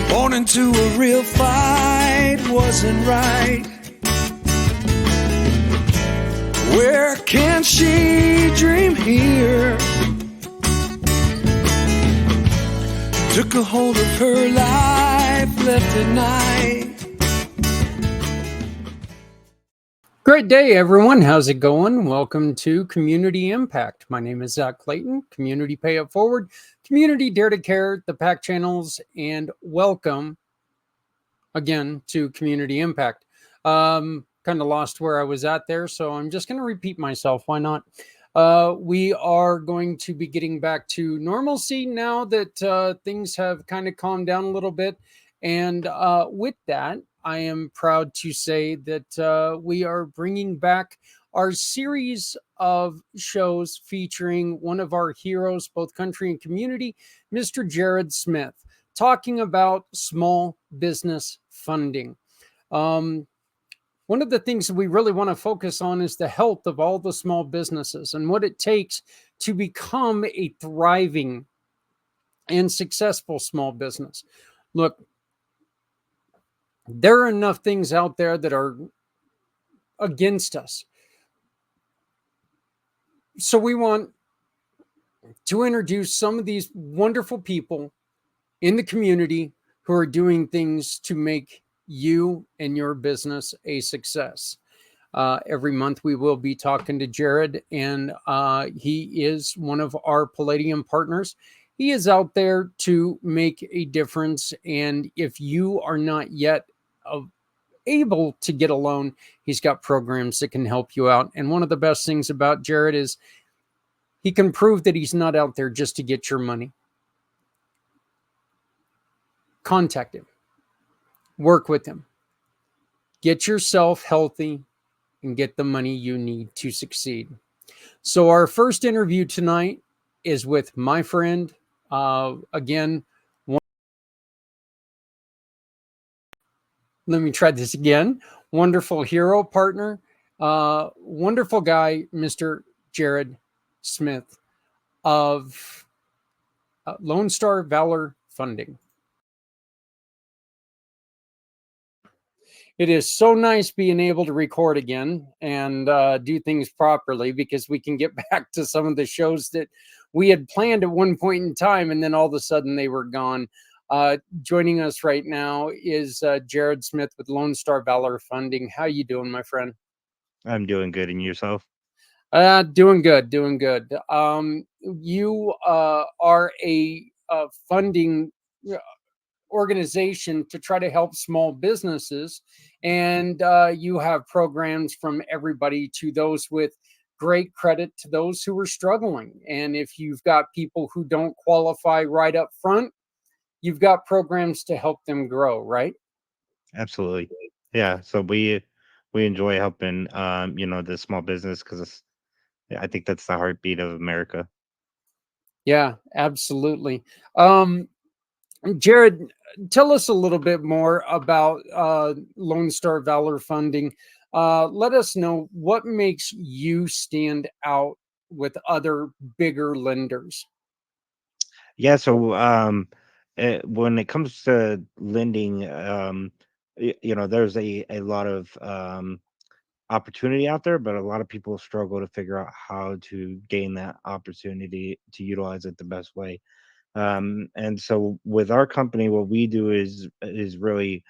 Born into a real fight wasn't right. Where can she dream here? Took a hold of her life, left at night. Great day, everyone. How's it going? Welcome to Community Impact. My name is Zach Clayton, Community Pay It Forward, Community Dare to Care, the PAC channels, and welcome again to Community Impact. Kind of lost where I was at there, so I'm just going to repeat myself. Why not? We are going to be getting back to normalcy now that things have kind of calmed down a little bit. And with that, I am proud to say that we are bringing back our series of shows featuring one of our heroes, both country and community, Mr. Jerrod Smith, talking about small business funding. One of the things that we really want to focus on is the health of all the small businesses and what it takes to become a thriving and successful small business. Look, there are enough things out there that are against us. So we want to introduce some of these wonderful people in the community who are doing things to make you and your business a success. Every month we will be talking to Jerrod, and he is one of our Palladium partners. He is out there to make a difference, and if you are not yet able to get a loan, he's got programs that can help you out. And one of the best things about Jerrod is he can prove that he's not out there just to get your money. Contact him. Work with him. Get yourself healthy and get the money you need to succeed. So our first interview tonight is with my friend, again, let me try this again. Wonderful hero partner, wonderful guy, Mr. Jerrod Smith of Lone Star Valor Funding. It is so nice being able to record again and do things properly, because we can get back to some of the shows that we had planned at one point in time, and then all of a sudden they were gone. Joining us right now is Jerrod Smith with Lone Star Valor Funding. How you doing, my friend? I'm doing good. And yourself? Doing good, doing good. You are a funding organization to try to help small businesses, and you have programs from everybody to those with great credit to those who are struggling. And if you've got people who don't qualify right up front, you've got programs to help them grow, right? Absolutely. Yeah. So we enjoy helping the small business because I think that's the heartbeat of America. Yeah, absolutely. um Jerrod, tell us a little bit more about Lone Star Valor Funding. Let us know what makes you stand out with other bigger lenders. Yeah. So when it comes to lending, there's a lot of opportunity out there, but a lot of people struggle to figure out how to gain that opportunity to utilize it the best way. And so with our company, what we do is really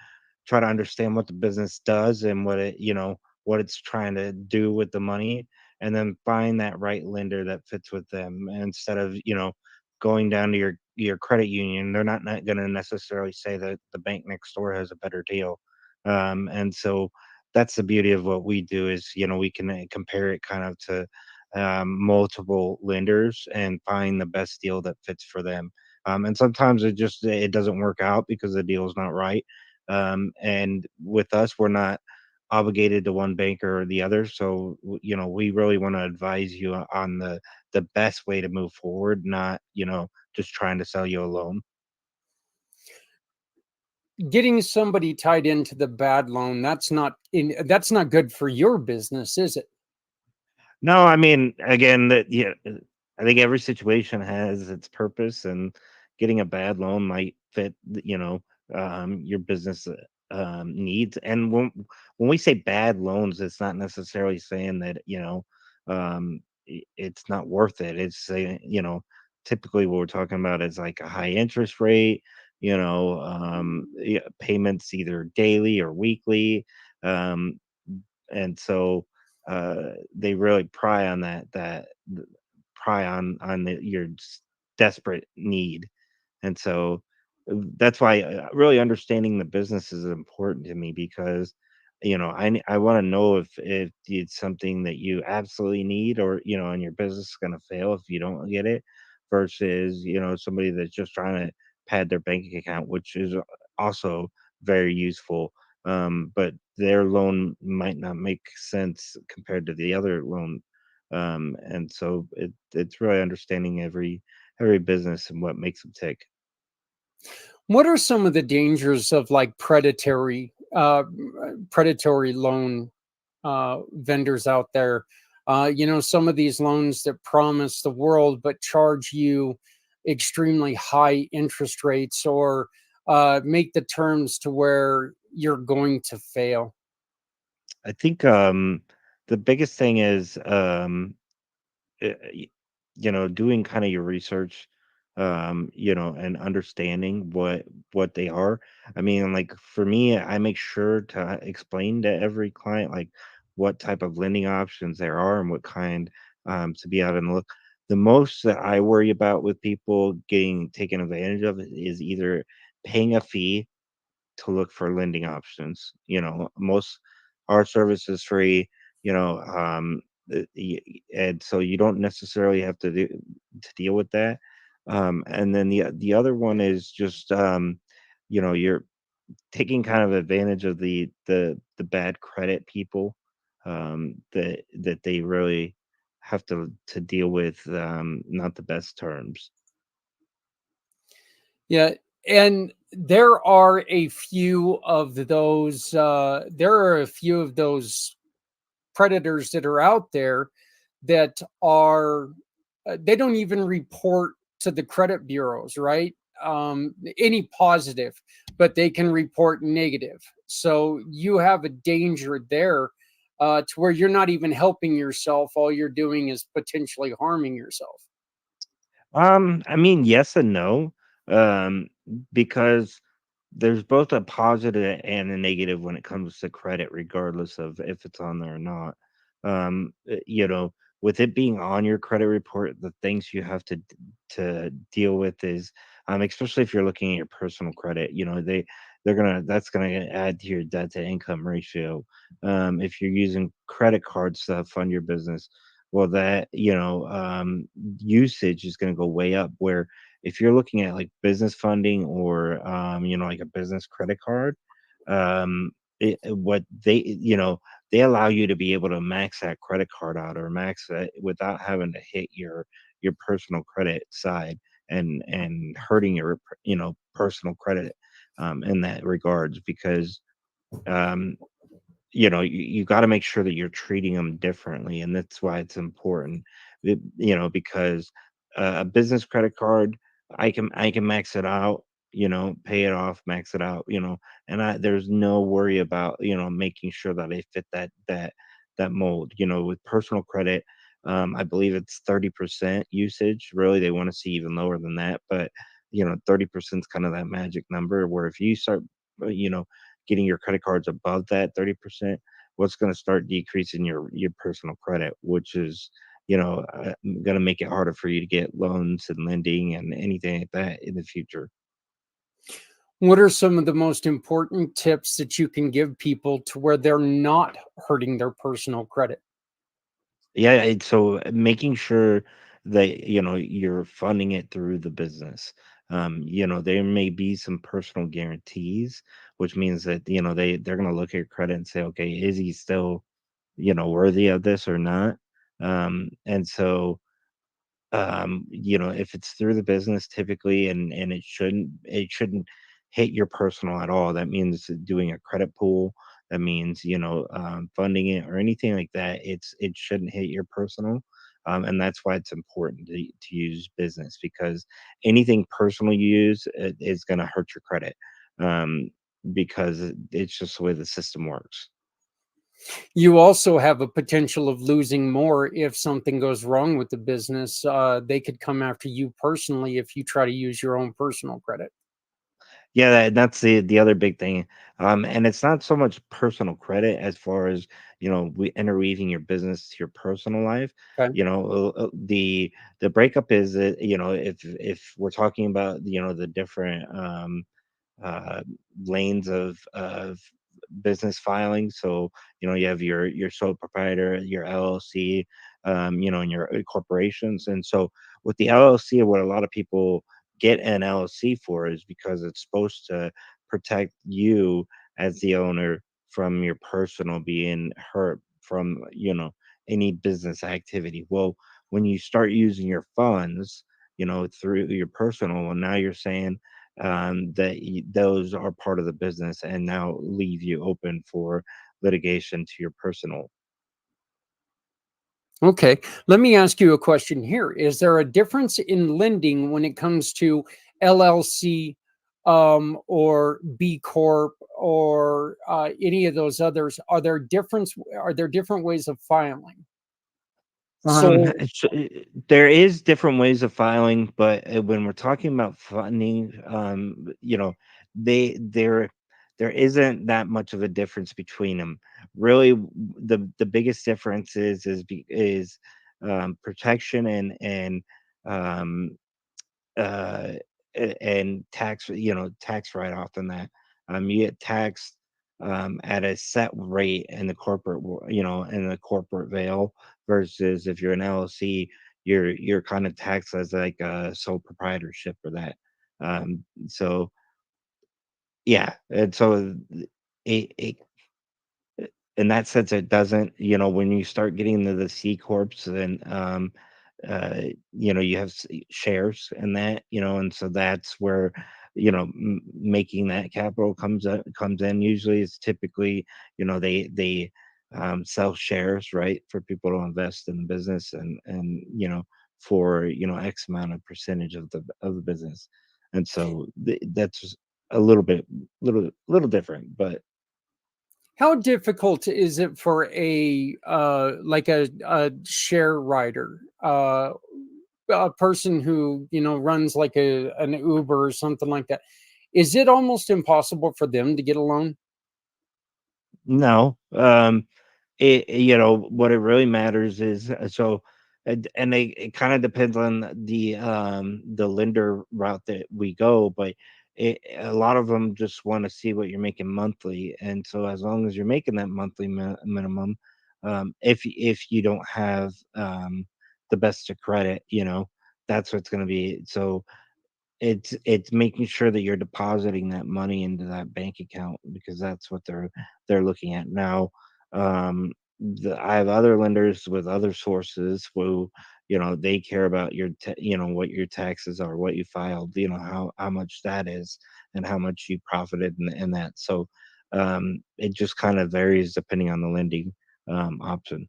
try to understand what the business does and what it's trying to do with the money, and then find that right lender that fits with them. And instead of going down to your credit union, they're not going to necessarily say that the bank next door has a better deal. And so that's the beauty of what we do is we can compare it kind of to multiple lenders and find the best deal that fits for them. And sometimes it doesn't work out because the deal is not right. And with us, we're not obligated to one bank or the other. So we really want to advise you on the best way to move forward, not just trying to sell you a loan. Getting somebody tied into the bad loan, that's not good for your business, is it? No, I mean, again, that yeah, I think every situation has its purpose, and getting a bad loan might fit, your business needs. And when we say bad loans, it's not necessarily saying that it's not worth it. It's saying typically what we're talking about is like a high interest rate, payments either daily or weekly. Um, and so they really pry on pry on your desperate need. And so that's why really understanding the business is important to me, because I want to know if it's something that you absolutely need, or and your business is going to fail if you don't get it, versus somebody that's just trying to pad their bank account, which is also very useful. But their loan might not make sense compared to the other loan. And so it's really understanding every business and what makes them tick. What are some of the dangers of like predatory loan vendors out there? Some of these loans that promise the world but charge you extremely high interest rates, or make the terms to where you're going to fail. I think the biggest thing is doing kind of your research, and understanding what they are. I mean, like for me, I make sure to explain to every client like what type of lending options there are and what kind, to be out and look. The most that I worry about with people getting taken advantage of is either paying a fee to look for lending options. Most our service is free, and so you don't necessarily have to deal with that. And then the other one is just you're taking kind of advantage of the bad credit people, that they really have to deal with, not the best terms. Yeah, and there are a few of those predators that are out there that are they don't even report to the credit bureaus, right? any positive, but they can report negative. So you have a danger there, to where you're not even helping yourself. All you're doing is potentially harming yourself. I mean, yes and no, um, because there's both a positive and a negative when it comes to credit, regardless of if it's on there or not. You know, with it being on your credit report, the things you have to deal with is, especially if you're looking at your personal credit, they're gonna that's gonna add to your debt to income ratio. If you're using credit cards to fund your business, well, that usage is going to go way up. Where if you're looking at like business funding or like a business credit card, what they allow you to be able to max that credit card out or max that without having to hit your personal credit side and hurting your personal credit in that regards because um you got to make sure that you're treating them differently, and that's why it's important. Because a business credit card, I can max it out, pay it off, max it out, and there's no worry about making sure that I fit that mold. With personal credit, I believe it's 30% usage. Really, they want to see even lower than that, but 30% is kind of that magic number where if you start uh, you know getting your credit cards above that 30%, what's going to start decreasing your personal credit, which is going to make it harder for you to get loans and lending and anything like that in the future. What are some of the most important tips that you can give people to where they're not hurting their personal credit? Yeah, so making sure that you're funding it through the business. There may be some personal guarantees, which means that they're going to look at your credit and say, okay, is he still worthy of this or not? And so if it's through the business typically and it shouldn't hit your personal at all. That means doing a credit pool. That means, funding it or anything like that. It shouldn't hit your personal. And that's why it's important to use business because anything personal you use is going to hurt your credit. Um, because it's just the way the system works. You also have a potential of losing more if something goes wrong with the business. They could come after you personally if you try to use your own personal credit. Yeah, that's the other big thing. And it's not so much personal credit as far as, we interweaving your business to your personal life. Okay. The breakup is that, if we're talking about, the different uh, lanes of business filing. So you have your sole proprietor, your LLC, and your corporations. And so with the LLC, what a lot of people get an LLC for is because it's supposed to protect you as the owner from your personal being hurt from any business activity. Well, when you start using your funds, through your personal, well, now you're saying that those are part of the business and now leave you open for litigation to your personal. Okay. Let me ask you a question here. Is there a difference in lending when it comes to LLC, or B Corp, or any of those others? Are there different ways of filing? So, There is different ways of filing, but when we're talking about funding, they there isn't that much of a difference between them. Really, the biggest difference is protection and um, uh, and tax, tax write-off and that. You get taxed at a set rate in the in the corporate veil versus if you're an LLC, you're kind of taxed as like a sole proprietorship for that. So yeah, and so it in that sense, it doesn't, when you start getting into the C corps, then uh, you have shares in that, and so that's where making that capital comes in. Usually, it's typically they sell shares, right, for people to invest in the business and for X amount of percentage of the business. and so that's a little different. But How difficult is it for a like a share rider, a person who runs like an Uber or something like that? Is it almost impossible for them to get a loan? no, what it really matters is, and it kind of depends on the lender route that we go, but a lot of them just want to see what you're making monthly, and so as long as you're making that monthly minimum, if you don't have the best of credit, that's what's going to be. So it's making sure that you're depositing that money into that bank account, because that's what they're looking at now. I have other lenders with other sources who, they care about what your taxes are, what you filed, how much that is, and how much you profited in that. So it just kind of varies depending on the lending option.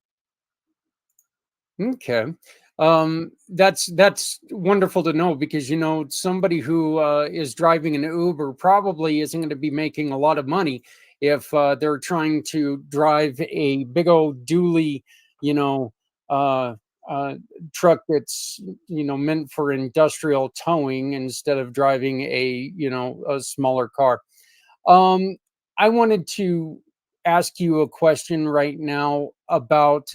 Okay. That's wonderful to know, because somebody who is driving an Uber probably isn't going to be making a lot of money if they're trying to drive a big old dually, you know, uh, uh, truck that's meant for industrial towing, instead of driving a smaller car. Um, I wanted to ask you a question right now about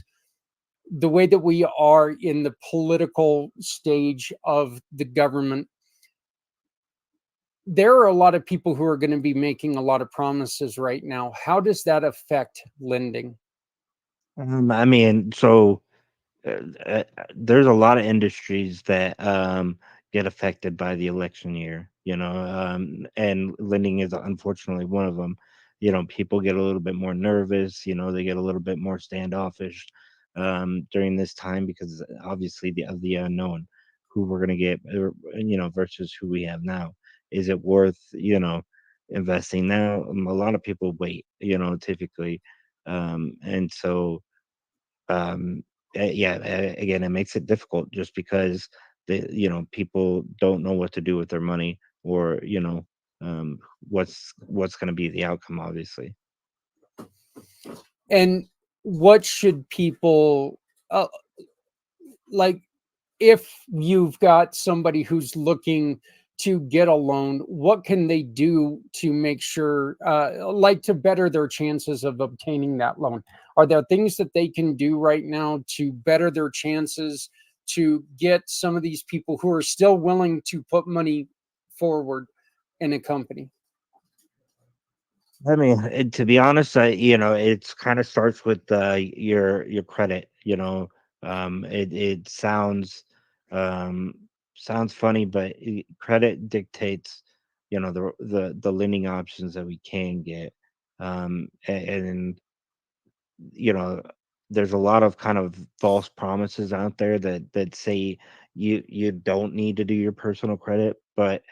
the way that we are in the political stage of the government. There are a lot of people who are going to be making a lot of promises right now. How does that affect lending? I mean, so there's a lot of industries that get affected by the election year, and lending is unfortunately one of them. People get a little bit more nervous, they get a little bit more standoffish during this time, because obviously of the unknown, who we're going to get, versus who we have now. Is it worth, investing now? A lot of people wait, typically. And so, um yeah, again, it makes it difficult just because people don't know what to do with their money, or um what's going to be the outcome, obviously. And what should people, uh, like, if you've got somebody who's looking to get a loan, what can they do to make sure, like, to better their chances of obtaining that loan? Are there things that they can do right now to better their chances to get some of these people who are still willing to put money forward in a company? I mean, to be honest, it's kind of starts with your credit. It um sounds funny, but credit dictates, the lending options that we can get. And you know, there's a lot of kind of false promises out there that say you don't need to do your personal credit, but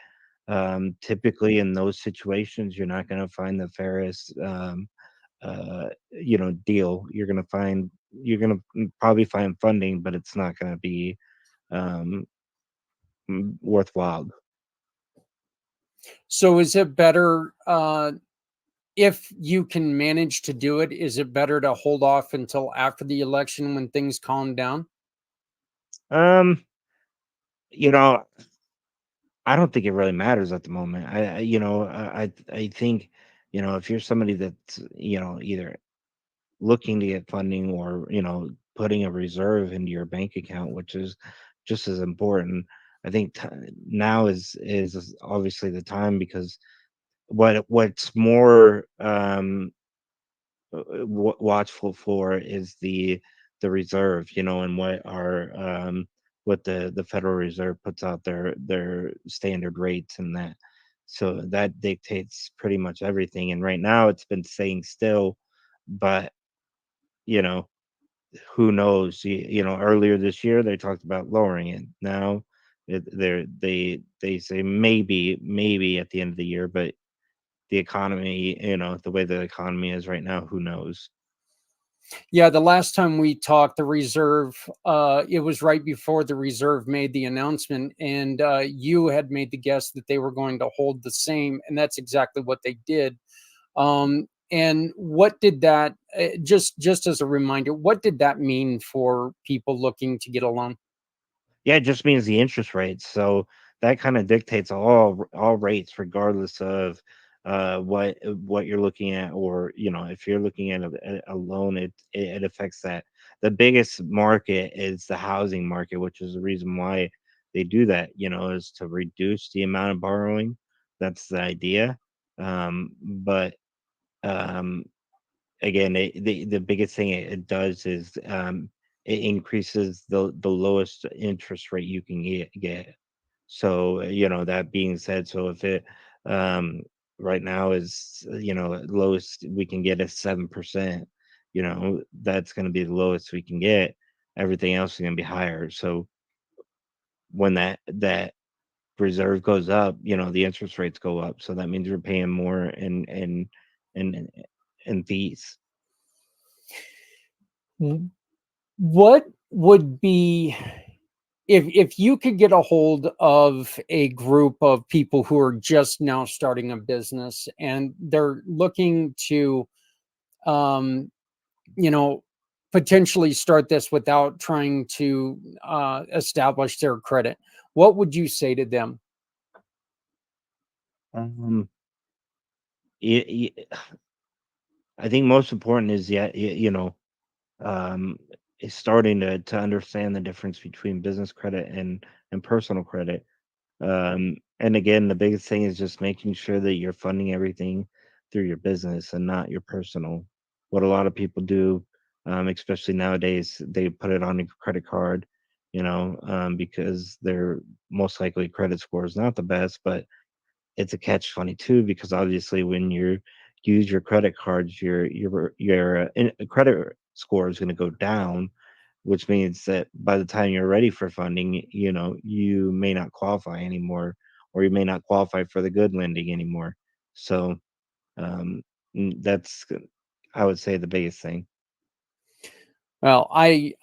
typically in those situations, you're not going to find the fairest deal. You're going to probably find funding, but it's not going to be um worthwhile. So is it better, if you can manage to do it, is it better to hold off until after the election when things calm down? um you know I don't think it really matters at the moment. I think, if you're somebody that's, either looking to get funding, or, putting a reserve into your bank account, which is just as important. I think now is obviously the time, because what's more watchful for is the reserve, and what the Federal Reserve puts out their standard rates, and that, so that dictates pretty much everything. And right now it's been staying still, but you know who knows? Earlier this year they talked about lowering it. Now they say maybe at the end of the year, but the economy, the way the economy is right now, who knows? Yeah, the last time we talked, the reserve, it was right before the reserve made the announcement, and you had made the guess that they were going to hold the same, and that's exactly what they did. And what did that, just as a reminder, what did that mean for people looking to get a loan? Yeah, it just means the interest rates. So that kind of dictates all rates, regardless of what you're looking at, or if you're looking at a loan, it affects that. The biggest market is the housing market, which is the reason why they do that. Is to reduce the amount of borrowing. That's the idea. But um, again, the biggest thing it does is it increases the lowest interest rate you can get. So that being said, so if it um, right now is lowest we can get is 7%, that's going to be the lowest we can get. Everything else is going to be higher. So when that reserve goes up, the interest rates go up. So that means you're paying more in in fees. What would be, if you could get a hold of a group of people who are just now starting a business and they're looking to, um, you know, potentially start this without trying to establish their credit, what would you say to them? Um, y- y- I think most important is, yeah, um, is starting to understand the difference between business credit and personal credit. And again, the biggest thing is just making sure that you're funding everything through your business and not your personal. What a lot of people do, especially nowadays, they put it on a credit card, because their most likely credit score is not the best, but it's a catch 22, because obviously when you use your credit cards, your credit score is going to go down, which means that by the time you're ready for funding, you may not qualify anymore, or you may not qualify for the good lending anymore. So um, that's, I would say, the biggest thing. Well, I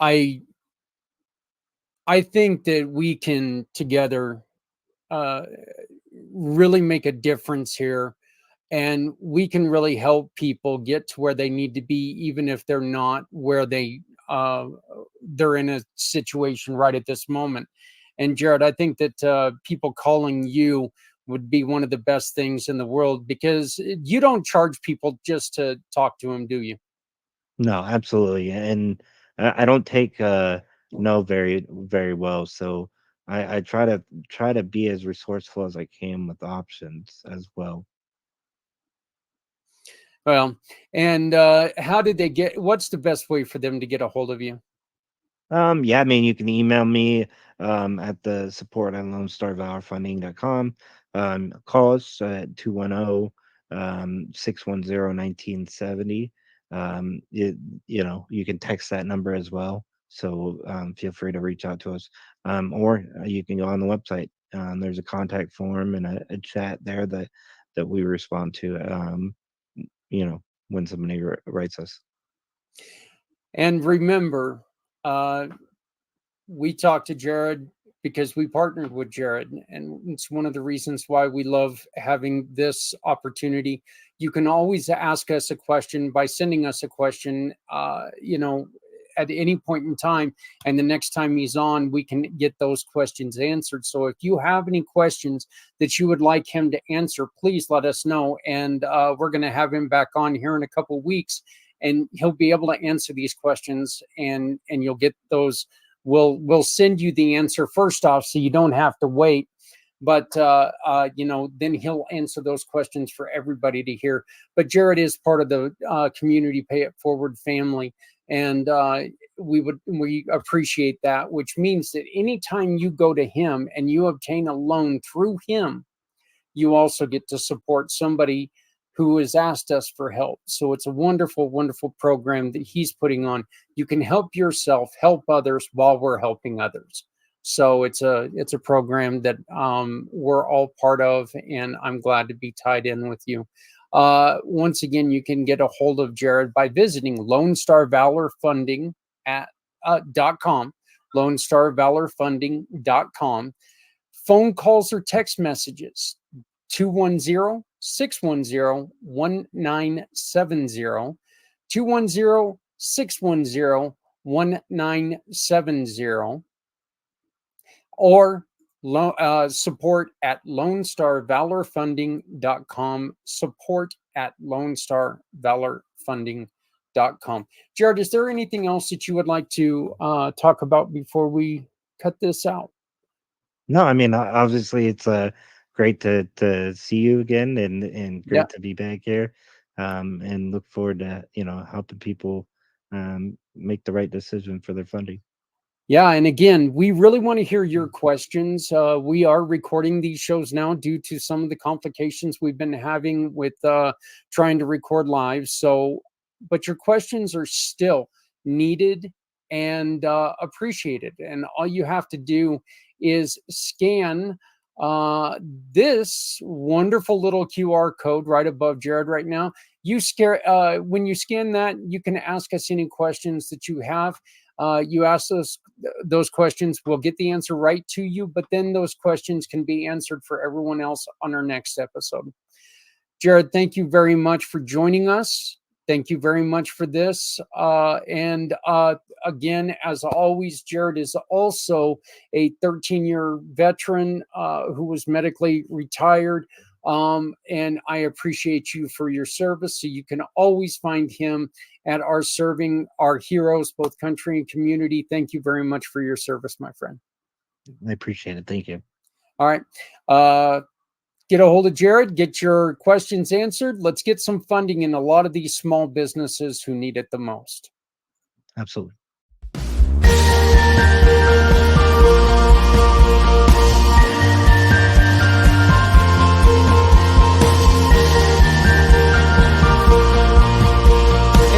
think that we can together uh, really make a difference here, and we can really help people get to where they need to be, even if they're not where uh, they're in a situation right at this moment. And Jerrod, I think that people calling you would be one of the best things in the world, because you don't charge people just to talk to them, do you? No, absolutely, and I don't take no very well. So I try to be as resourceful as I can with options as well. Well, and how did they get? What's the best way for them to get a hold of you? Yeah, I mean, you can email me at the support at lonestarvalourfunding.com. Call us at 210 610 1970. You, you can text that number as well. So feel free to reach out to us. Or you can go on the website. There's a contact form and a chat there that we respond to, you know, when somebody writes us. And remember, uh, we talked to Jerrod because we partnered with Jerrod, and it's one of the reasons why we love having this opportunity. You can always ask us a question by sending us a question, at any point in time, and the next time he's on, we can get those questions answered. So if you have any questions that you would like him to answer, please let us know, and we're going to have him back on here in a couple of weeks, and he'll be able to answer these questions, and you'll get those. We'll send you the answer first off, so you don't have to wait. But then he'll answer those questions for everybody to hear. But Jerrod is part of the community Pay It Forward family, and we appreciate that. Which means that anytime you go to him and you obtain a loan through him, you also get to support somebody who has asked us for help. So it's a wonderful, wonderful program that he's putting on. You can help yourself, help others while we're helping others. So it's a program that we're all part of, and I'm glad to be tied in with you. Once again, you can get a hold of Jerrod by visiting LoneStarValorFunding.com, LoneStarValorFunding.com. Phone calls or text messages, 210-610-1970, 210-610-1970, or support at LoneStarValorFunding.com, support at LoneStarValorFunding.com. Jerrod, is there anything else that you would like to talk about before we cut this out? No, I mean, obviously, it's great to see you again, and Yeah. great to be back here, and look forward to helping people make the right decision for their funding. Yeah, and again, we really want to hear your questions. We are recording these shows now due to some of the complications we've been having with trying to record live. So, but your questions are still needed and appreciated. And all you have to do is scan this wonderful little QR code right above Jerrod right now. When you scan that, you can ask us any questions that you have. You ask us those questions, we'll get the answer right to you, but then those questions can be answered for everyone else on our next episode. Jerrod, thank you very much for joining us. Thank you very much for this. And again, as always, Jerrod is also a 13-year veteran who was medically retired. And I appreciate you for your service. So you can always find him at our serving our heroes, both country and community. Thank you very much for your service, my friend. I appreciate it. Thank you. All right. Get a hold of Jerrod, get your questions answered. Let's get some funding in a lot of these small businesses who need it the most. Absolutely. Hey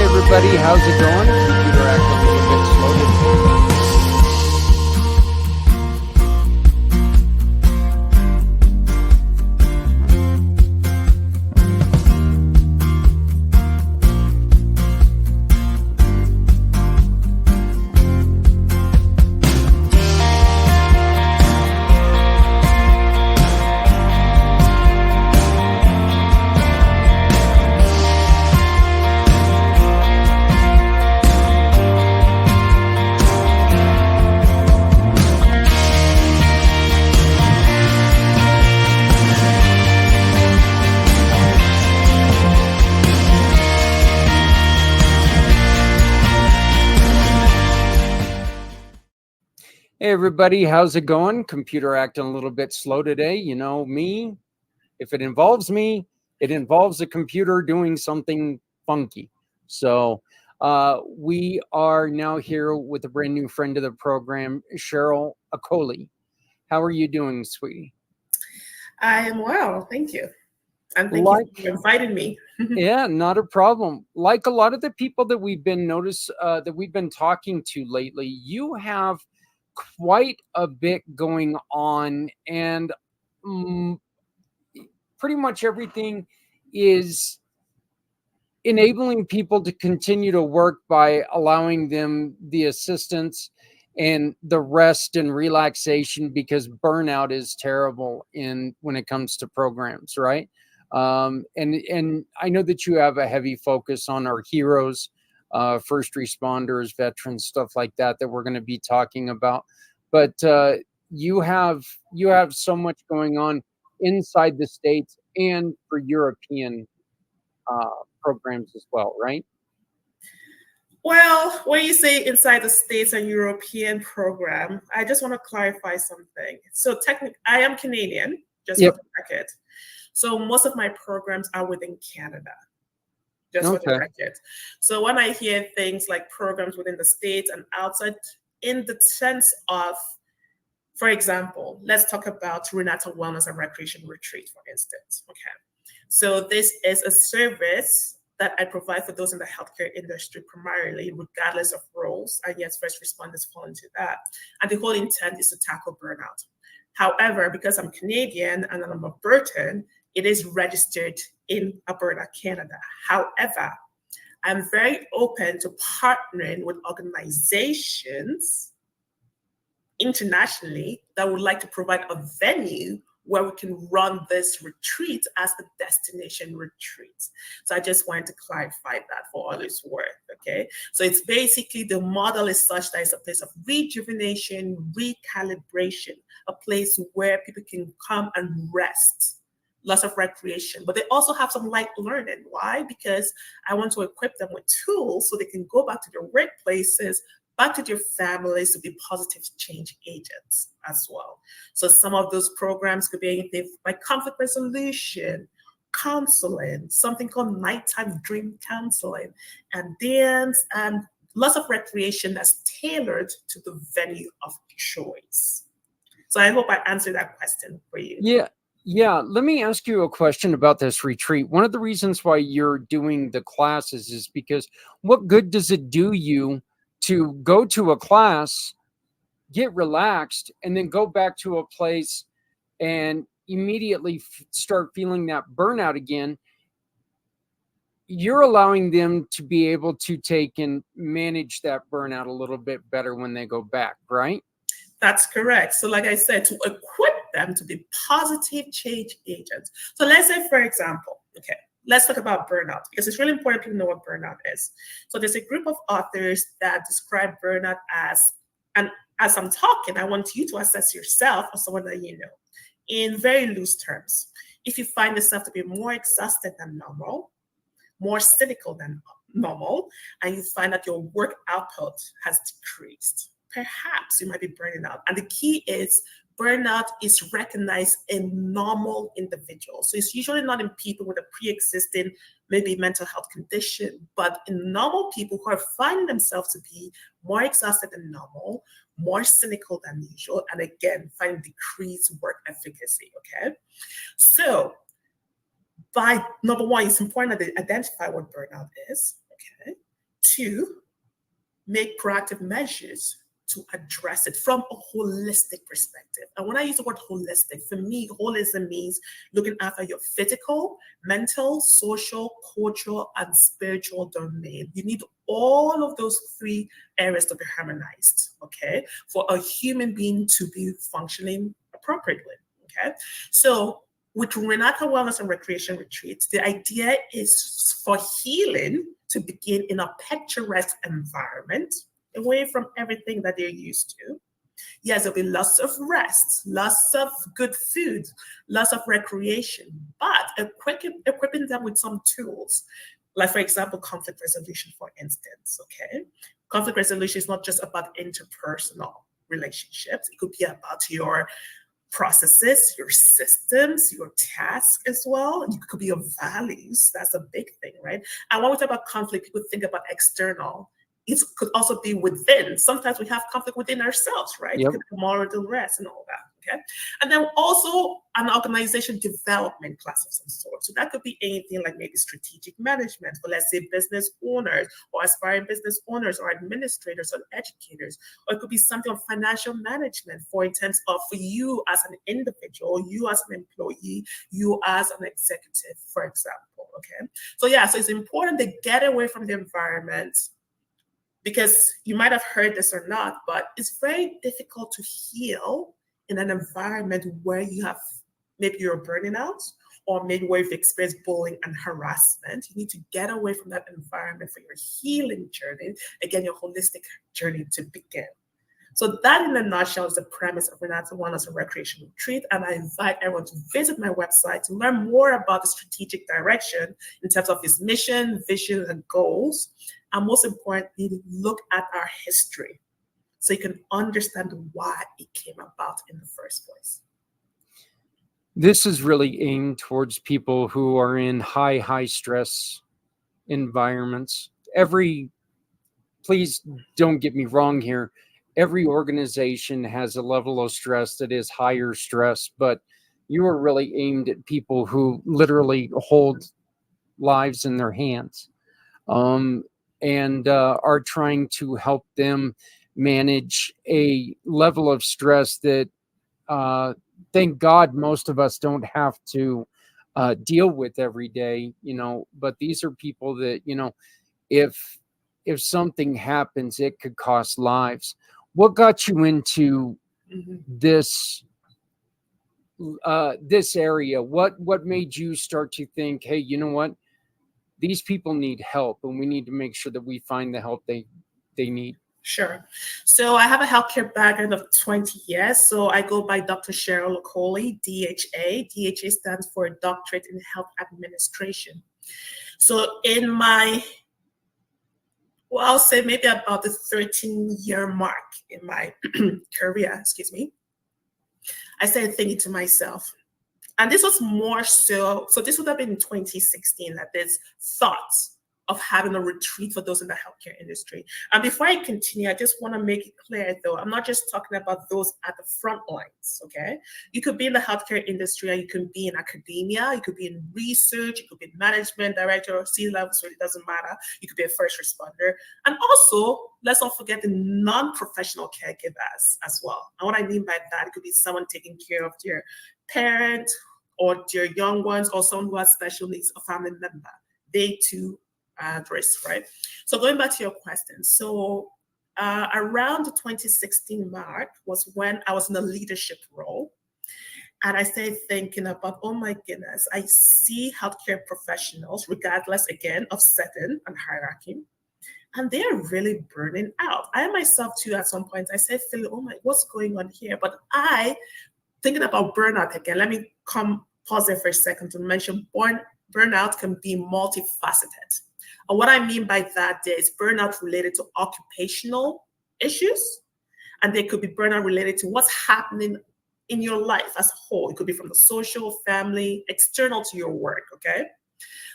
everybody, how's it going? Computer acting a little bit slow today. Hey everybody, how's it going? Computer acting a little bit slow today. You know me, if it involves me, it involves the computer doing something funky. So we are now here with a brand new friend of the program, Cheryl Okoli. How are you doing, sweetie? I am well, thank you. And thank you for inviting me. Yeah, not a problem. Like a lot of the people that we've been talking to lately, you have quite a bit going on, and pretty much everything is enabling people to continue to work by allowing them the assistance and the rest and relaxation, because burnout is terrible when it comes to programs, right? And I know that you have a heavy focus on our heroes, first responders, veterans, stuff like that we're going to be talking about. But you have so much going on inside the States and for European programs as well, right? Well, when you say inside the States and European program, I just want to clarify something. So technically, I am Canadian, just for the record. So most of my programs are within Canada, just for the record. So when I hear things like programs within the States and outside, in the sense of, for example, let's talk about Renata Wellness and Recreation Retreat, for instance. Okay. So this is a service that I provide for those in the healthcare industry primarily, regardless of roles. And yes, first responders fall into that. And the whole intent is to tackle burnout. However, because I'm Canadian and I'm Albertan, it is registered in Alberta, Canada. However, I'm very open to partnering with organizations internationally that would like to provide a venue where we can run this retreat as a destination retreat. So I just wanted to clarify that for all it's worth, okay? So it's basically, the model is such that it's a place of rejuvenation, recalibration, a place where people can come and rest, lots of recreation, but they also have some light learning. Why? Because I want to equip them with tools so they can go back to their workplaces, back to their families, to be positive change agents as well. So some of those programs could be anything like conflict resolution, counseling, something called nighttime dream counseling, and dance, and lots of recreation that's tailored to the venue of choice. So I hope I answered that question for you. Yeah. Let me ask you a question about this retreat. One of the reasons why you're doing the classes is because what good does it do you to go to a class, get relaxed, and then go back to a place and immediately start feeling that burnout again? You're allowing them to be able to take and manage that burnout a little bit better when they go back, right? That's correct. So like I said, to equip them to be positive change agents. So let's say, for example, okay, let's talk about burnout, because it's really important people know what burnout is. So there's a group of authors that describe burnout as, and as I'm talking, I want you to assess yourself or someone that you know in very loose terms. If you find yourself to be more exhausted than normal, more cynical than normal, and you find that your work output has decreased, perhaps you might be burning out. And the key is, burnout is recognized in normal individuals. So it's usually not in people with a pre-existing, maybe mental health condition, but in normal people who are finding themselves to be more exhausted than normal, more cynical than usual, and again, finding decreased work efficacy, okay? So by number one, it's important that they identify what burnout is, okay? 2, make proactive measures to address it from a holistic perspective. And when I use the word holistic, for me, holism means looking after your physical, mental, social, cultural, and spiritual domain. You need all of those 3 areas to be harmonized, okay, for a human being to be functioning appropriately, okay? So with Renata Wellness and Recreation Retreats, the idea is for healing to begin in a picturesque environment, away from everything that they're used to. Yes, there'll be lots of rest, lots of good food, lots of recreation, but equipping them with some tools, like, for example, conflict resolution, for instance, okay? Conflict resolution is not just about interpersonal relationships. It could be about your processes, your systems, your tasks as well. It could be your values. That's a big thing, right? And when we talk about conflict, people think about external. It could also be within. Sometimes we have conflict within ourselves, right? Yep. It could be moral unrest and all that, okay? And then also an organization development class of some sort. So that could be anything like maybe strategic management for, let's say, business owners or aspiring business owners or administrators or educators. Or it could be something on financial management for, in terms of, for you as an individual, you as an employee, you as an executive, for example, okay? So yeah, so it's important to get away from the environment, because you might have heard this or not, but it's very difficult to heal in an environment where you have, maybe you're burning out, or maybe where you've experienced bullying and harassment. You need to get away from that environment for your healing journey, again, your holistic journey to begin. So that, in a nutshell, is the premise of Renata Wellness and Recreation Retreat. And I invite everyone to visit my website to learn more about the strategic direction in terms of its mission, vision, and goals. And most importantly, look at our history so you can understand why it came about in the first place. This is really aimed towards people who are in high stress environments. Please don't get me wrong here. Every organization has a level of stress that is higher stress, but you are really aimed at people who literally hold lives in their hands, and are trying to help them manage a level of stress that, thank God, most of us don't have to deal with every day, but these are people that, if something happens, it could cost lives. What got you into this area? What made you start to think, hey, you know what? These people need help, and we need to make sure that we find the help they need. Sure. So I have a healthcare background of 20 years. So I go by Dr. Cheryl Okoli, DHA. DHA stands for Doctorate in Health Administration. So in my, I'll say maybe about the 13-year mark in my career, I started thinking to myself, and this was more so this would have been in 2016, that there's thoughts of having a retreat for those in the healthcare industry. And before I continue, I just want to make it clear, though, I'm not just talking about those at the front lines, okay? You could be in the healthcare industry, and you can be in academia, you could be in research, you could be management, director, or C-level, so it doesn't matter. You could be a first responder. And also, let's not forget the non-professional caregivers as well. And what I mean by that, it could be someone taking care of their parent or their young ones, or someone who has special needs, a family member. They too at risk, right? So going back to your question, so around the 2016 mark was when I was in a leadership role, and I started thinking about, oh my goodness, I see healthcare professionals, regardless again of setting and hierarchy, and they're really burning out. I myself too, at some point, I started feeling, oh my, what's going on here? But thinking about burnout again, let me pause there for a second to mention burnout can be multifaceted. And what I mean by that is burnout related to occupational issues, and there could be burnout related to what's happening in your life as a whole. It could be from the social, family, external to your work, okay?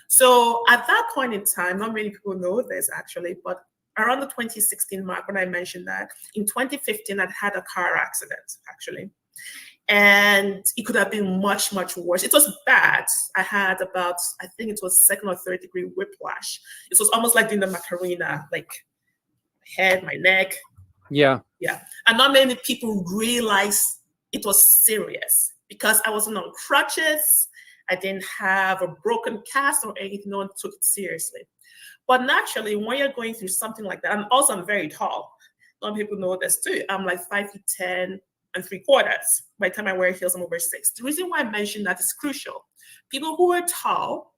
So at that point in time, not many people know this actually, but around the 2016 mark, when I mentioned that, in 2015, I'd had a car accident, actually. And it could have been much, much worse. It was bad. I had about, I think it was 2nd or 3rd degree whiplash. It was almost like doing the Macarena, like my head, my neck. Yeah. And not many people realized it was serious because I wasn't on crutches. I didn't have a broken cast or anything. No one took it seriously. But naturally, when you're going through something like that, and also I'm very tall. Some people know this too. I'm like 5'10" and 3/4. By the time I wear heels, I'm over 6. The reason why I mention that is crucial. People who are tall,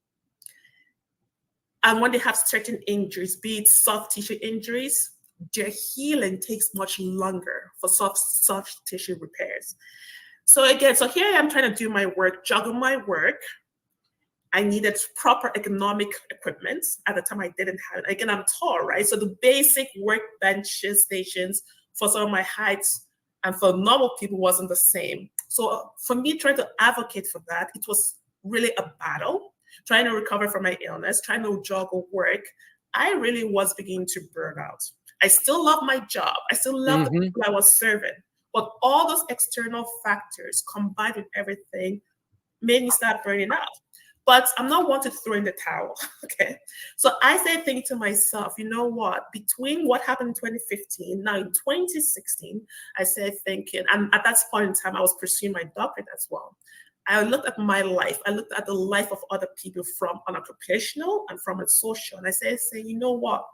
and when they have certain injuries, be it soft tissue injuries, their healing takes much longer for soft tissue repairs. So again, here I am trying to do my work, juggle my work. I needed proper ergonomic equipment. At the time, I didn't have it. Again, I'm tall, right? So the basic workbench stations for some of my heights and for normal people wasn't the same. So for me, trying to advocate for that, it was really a battle, trying to recover from my illness, trying to juggle work. I really was beginning to burn out. I still love my job. I still love the people I was serving. But all those external factors combined with everything made me start burning out. But I'm not one to throw in the towel, okay? So I started thinking to myself, you know what? Between what happened in 2015, now in 2016, I started thinking, and at that point in time, I was pursuing my doctorate as well. I looked at my life. I looked at the life of other people from an occupational and from a social. And I started saying, you know what?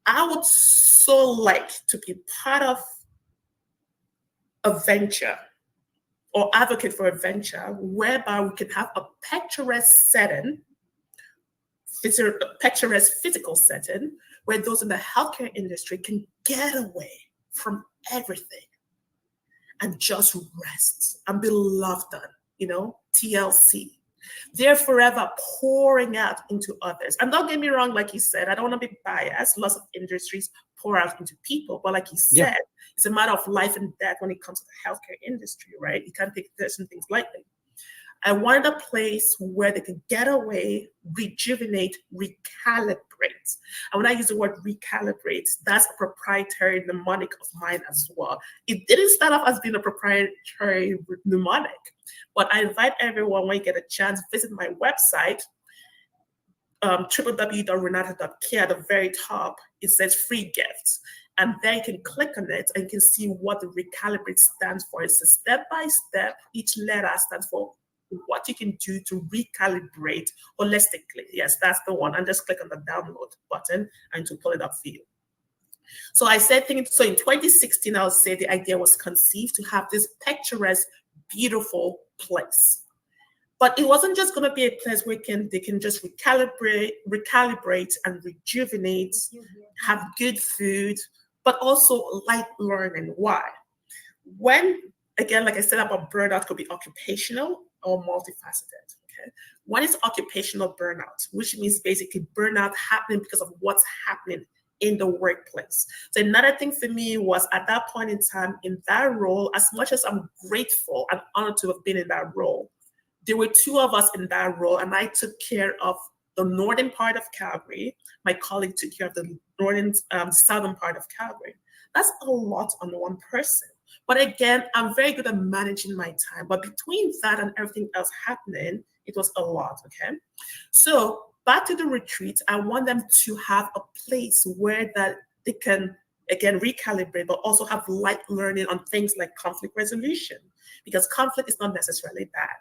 I would so like to be part of a venture or advocate for a venture whereby we can have a picturesque setting, picturesque physical setting, where those in the healthcare industry can get away from everything and just rest and be loved on, TLC. They're forever pouring out into others. And don't get me wrong, like you said, I don't want to be biased. Lots of industries pour out into people. But like you said, it's a matter of life and death when it comes to the healthcare industry, right? You can't take certain things lightly. I wanted a place where they could get away, rejuvenate, recalibrate. And when I use the word recalibrate, that's a proprietary mnemonic of mine as well. It didn't start off as being a proprietary mnemonic, but I invite everyone, when you get a chance, visit my website, www.renata.care. At the very top, it says free gifts. And then you can click on it and you can see what the recalibrate stands for. It's a step-by-step. Each letter stands for what you can do to recalibrate holistically. Yes, that's the one. And just click on the download button and to pull it up for you. So I said, so in 2016, I'll say the idea was conceived to have this picturesque, beautiful place. But it wasn't just going to be a place where they can just recalibrate and rejuvenate, have good food, but also light learning. Why? When, again, like I said about burnout, could be occupational or multifaceted. Okay. When it's occupational burnout, which means basically burnout happening because of what's happening in the workplace. So another thing for me was at that point in time in that role, as much as I'm grateful and honored to have been in that role, there were two of us in that role, and I took care of the northern part of Calgary. My colleague took care of the southern part of Calgary. That's a lot on one person. But again, I'm very good at managing my time. But between that and everything else happening, it was a lot, okay? So back to the retreat, I want them to have a place where that they can, again, recalibrate, but also have light learning on things like conflict resolution, because conflict is not necessarily bad.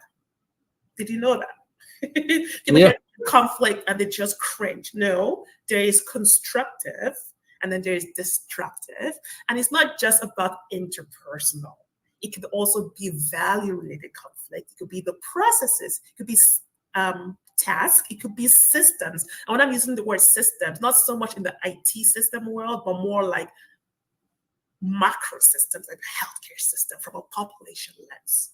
Did you know that? People get conflict and they just cringe. No, there is constructive and then there is destructive. And it's not just about interpersonal. It could also be value-related conflict. It could be the processes. It could be tasks. It could be systems. And when I'm using the word systems, not so much in the IT system world, but more like macro systems, like the healthcare system from a population lens,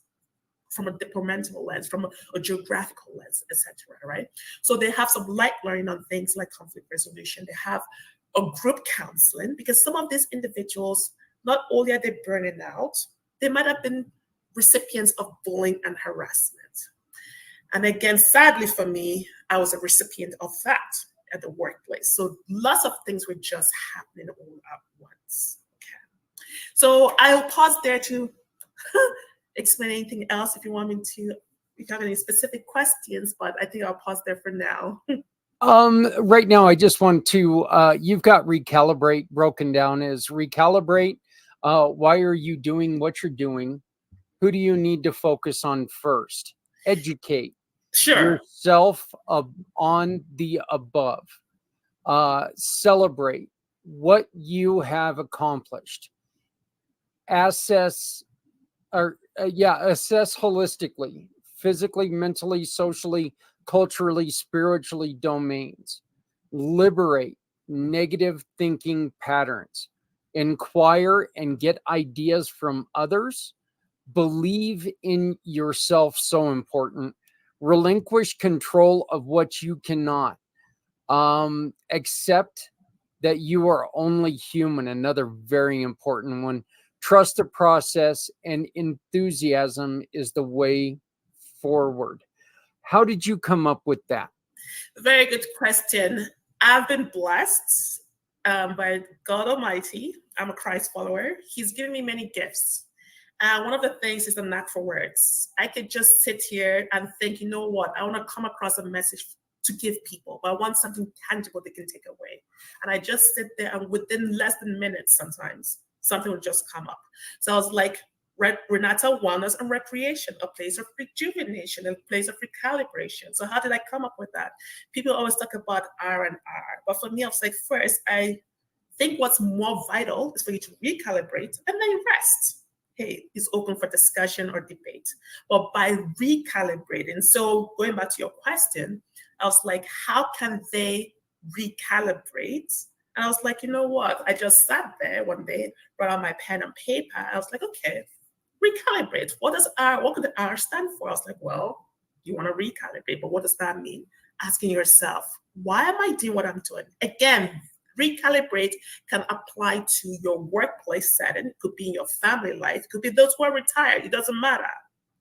from a departmental lens, from a geographical lens, etc. Right? So they have some light learning on things like conflict resolution. They have a group counseling, because some of these individuals, not only are they burning out, they might have been recipients of bullying and harassment. And again, sadly for me, I was a recipient of that at the workplace. So lots of things were just happening all at once. Okay. So I'll pause there to explain anything else if you want me to, if you have any specific questions, but I think I'll pause there for now. Right now, I just want to, you've got recalibrate broken down as recalibrate. Why are you doing what you're doing? Who do you need to focus on first? Educate yourself on the above. Celebrate what you have accomplished. Assess holistically, physically, mentally, socially, culturally, spiritually domains. Liberate negative thinking patterns. Inquire and get ideas from others. Believe in yourself, so important. Relinquish control of what you cannot. Accept that you are only human, another very important one. Trust the process, and enthusiasm is the way forward. How did you come up with that? Very good question. I've been blessed by God Almighty. I'm a Christ follower. He's given me many gifts. One of the things is the knack for words. I could just sit here and think, you know what, I want to come across a message to give people, but I want something tangible they can take away. And I just sit there, and within less than minutes, sometimes something will just come up. So I was like, Renata, wellness and recreation, a place of rejuvenation, a place of recalibration. So how did I come up with that? People always talk about R&R, but for me, I was like, first, I think what's more vital is for you to recalibrate and then rest. Hey, it's open for discussion or debate. But by recalibrating, so going back to your question, I was like, how can they recalibrate? And I was like, you know what? I just sat there one day, brought out my pen and paper. I was like, okay, recalibrate. What could the R stand for? I was like, well, you want to recalibrate, but what does that mean? Asking yourself, why am I doing what I'm doing? Again, recalibrate can apply to your workplace setting. It could be in your family life. It could be those who are retired. It doesn't matter.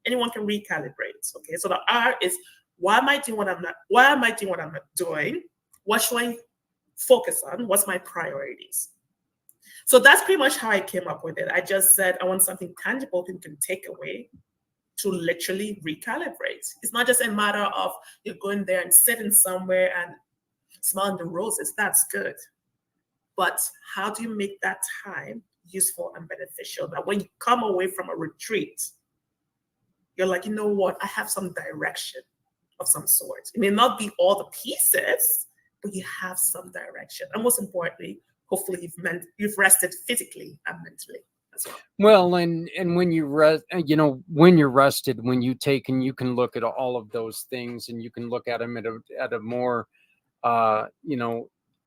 Anyone can recalibrate. Okay, so the R is, why am I doing what I'm not doing? What should I focus on? What's my priorities? So that's pretty much how I came up with it. I just said, I want something tangible people can take away to literally recalibrate. It's not just a matter of you're going there and sitting somewhere and smelling the roses. That's good. But how do you make that time useful and beneficial? That when you come away from a retreat, you're like, you know what, I have some direction of some sort. It may not be all the pieces, but you have some direction. And most importantly, hopefully you've rested physically and mentally as well. Well, and when you rest, when you're rested, when you take and you can look at all of those things, and you can look at them at a more,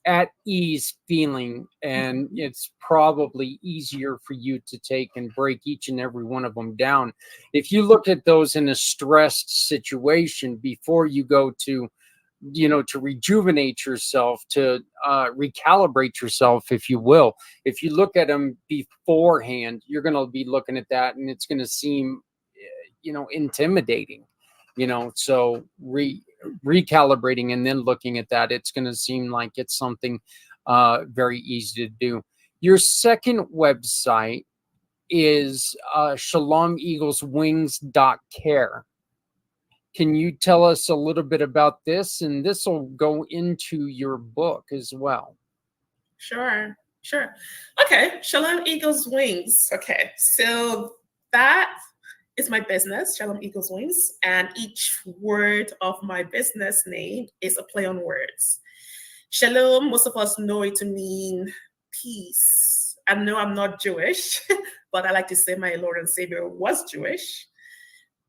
at ease feeling, and it's probably easier for you to take and break each and every one of them down. If you look at those in a stressed situation before you go to rejuvenate yourself, to recalibrate yourself, if you will. If you look at them beforehand, you're going to be looking at that, and it's going to seem, intimidating. So recalibrating and then looking at that, it's going to seem like it's something very easy to do. Your second website is ShalomEaglesWings.care. Can you tell us a little bit about this? And this will go into your book as well. Sure. Okay, Shalom Eagles Wings. Okay, so that is my business, Shalom Eagles Wings, and each word of my business name is a play on words. Shalom, most of us know it to mean peace. I know I'm not Jewish, but I like to say my Lord and Savior was Jewish.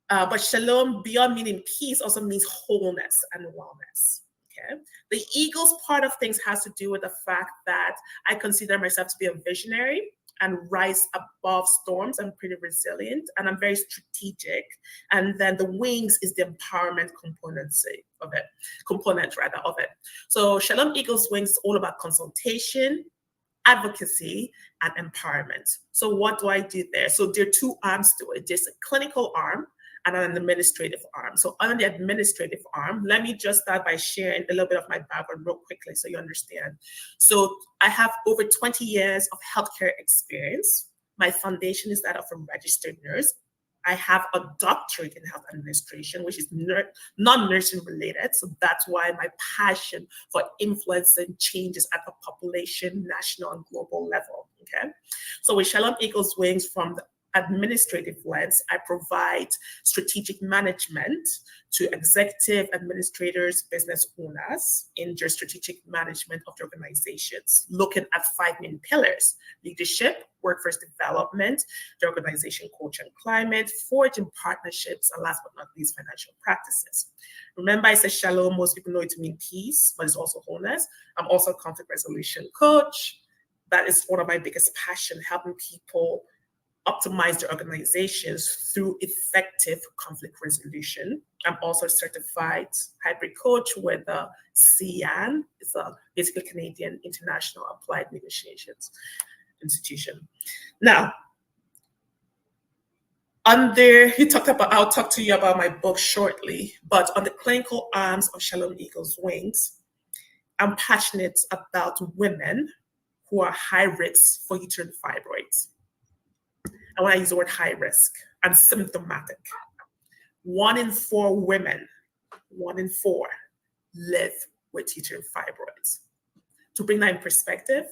But shalom, beyond meaning peace, also means wholeness and wellness. Okay. The Eagles part of things has to do with the fact that I consider myself to be a visionary and rise above storms. I'm pretty resilient and I'm very strategic. And then the wings is the empowerment component of it. So Shalom Eagles Wings is all about consultation, advocacy, and empowerment. So what do I do there? So there are two arms to it. There's a clinical arm and an administrative arm. So on the administrative arm, let me just start by sharing a little bit of my background real quickly so you understand. So I have over 20 years of healthcare experience. My foundation is that of a registered nurse. I have a doctorate in health administration, which is non-nursing related. So that's why my passion for influencing changes at the population, national, and global level. Okay. So with Shalom Eagles Wings, from the administrative lens, I provide strategic management to executive administrators, business owners in their strategic management of the organizations, looking at 5 main pillars: leadership, workforce development, the organization culture and climate, forging partnerships, and last but not least, financial practices. Remember, I said shalom, most people know it to mean peace, but it's also wholeness. I'm also a conflict resolution coach. That is one of my biggest passions, helping people optimize their organizations through effective conflict resolution. I'm also a certified hybrid coach with the CIAN. It's a basically Canadian International Applied Negotiations Institution. Now, I'll talk to you about my book shortly, but on the clinical arms of Shalom Eagles Wings, I'm passionate about women who are high risk for uterine fibroids. And when I use the word high risk and symptomatic, 1 in 4 women, 1 in 4 live with uterine fibroids. To bring that in perspective,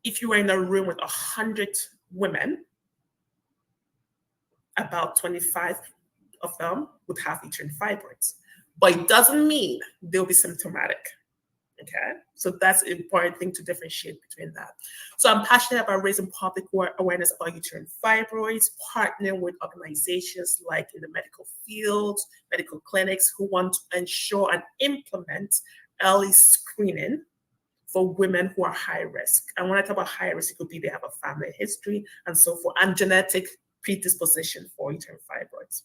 if you were in a room with 100 women, about 25 of them would have uterine fibroids. But it doesn't mean they'll be symptomatic. Okay, so that's an important thing to differentiate between that. So I'm passionate about raising public awareness about uterine fibroids, partnering with organizations like in the medical field, medical clinics who want to ensure and implement early screening for women who are high risk. And when I talk about high risk, it could be they have a family history and so forth, and genetic predisposition for uterine fibroids.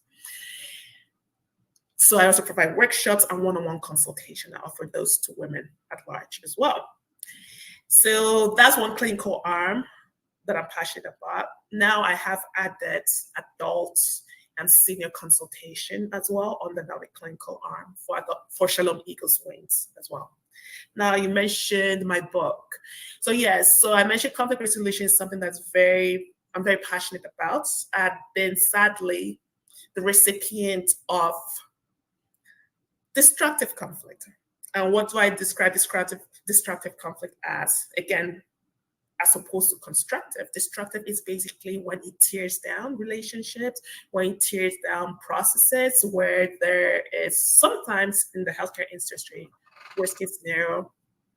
So I also provide workshops and one-on-one consultation. I offer those to women at large as well. So that's one clinical arm that I'm passionate about. Now I have added adult and senior consultation as well on the clinical arm for Shalom Eagles Wings as well. Now you mentioned my book. So yes, so I mentioned conflict resolution is something I'm very passionate about. I've been sadly the recipient of destructive conflict. And what do I describe destructive conflict as? Again, as opposed to constructive. Destructive is basically when it tears down relationships, when it tears down processes, where there is sometimes in the healthcare industry, worst case scenario,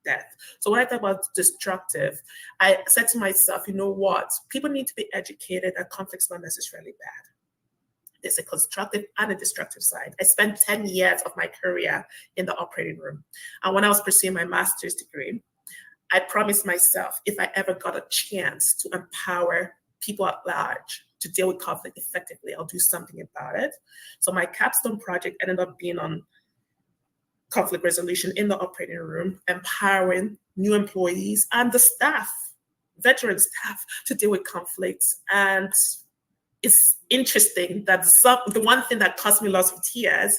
death. So when I talk about destructive, I said to myself, you know what? People need to be educated that conflict's not necessarily bad. There's a constructive and a destructive side. I spent 10 years of my career in the operating room. And when I was pursuing my master's degree, I promised myself if I ever got a chance to empower people at large to deal with conflict effectively, I'll do something about it. So my capstone project ended up being on conflict resolution in the operating room, empowering new employees and the staff, veteran staff, to deal with conflicts. And it's interesting that the one thing that cost me lots of tears,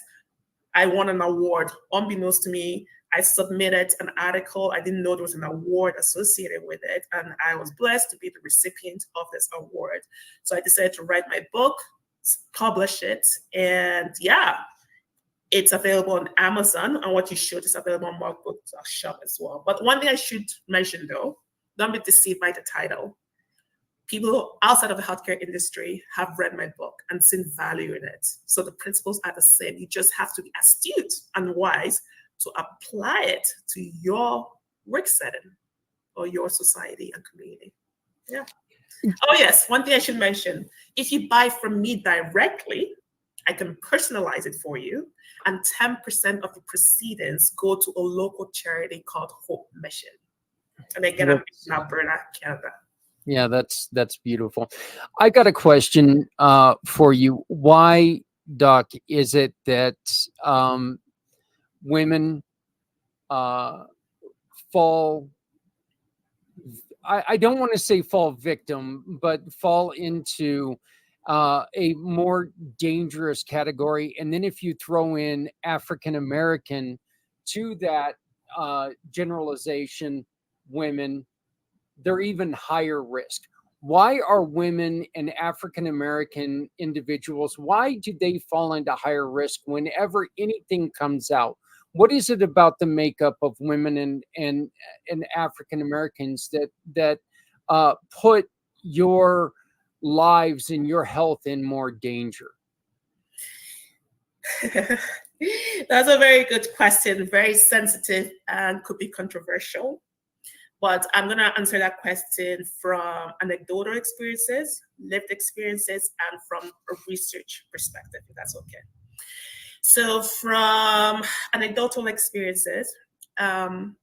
I won an award. Unbeknownst to me, I submitted an article. I didn't know there was an award associated with it. And I was blessed to be the recipient of this award. So I decided to write my book, publish it. And yeah, it's available on Amazon. And what you should is available on Mark Bookshop as well. But one thing I should mention though, don't be deceived by the title. People outside of the healthcare industry have read my book and seen value in it. So the principles are the same. You just have to be astute and wise to apply it to your work setting or your society and community. Yeah. Oh yes, one thing I should mention, if you buy from me directly, I can personalize it for you, and 10% of the proceedings go to a local charity called Hope Mission. And again, I'm in Alberta, Canada. Yeah, that's beautiful. I got a question for you. Why, Doc, is it that women fall, I don't want to say fall victim, but fall into a more dangerous category? And then if you throw in African American to that generalization, women, they're even higher risk. Why are women and African American individuals, why do they fall into higher risk whenever anything comes out? What is it about the makeup of women and African Americans that put your lives and your health in more danger? That's a very good question, very sensitive and could be controversial. But I'm going to answer that question from anecdotal experiences, lived experiences, and from a research perspective, if that's okay. So from anecdotal experiences, and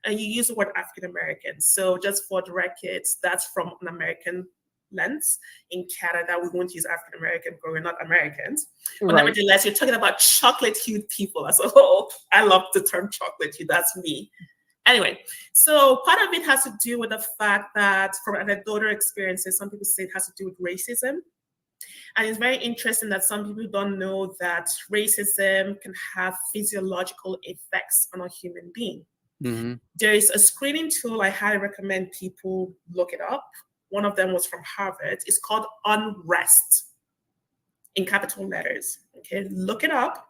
you use the word African American. So just for the records, that's from an American lens. In Canada, we won't use African American because we're not Americans. But Right. nevertheless, you're talking about chocolate-hued people as a whole. I love the term chocolate-hued. That's me. Anyway, so part of it has to do with the fact that from anecdotal experiences, some people say it has to do with racism. And it's very interesting that some people don't know that racism can have physiological effects on a human being. Mm-hmm. There is a screening tool I highly recommend people look it up. One of them was from Harvard. It's called Unrest, in capital letters. Okay, look it up.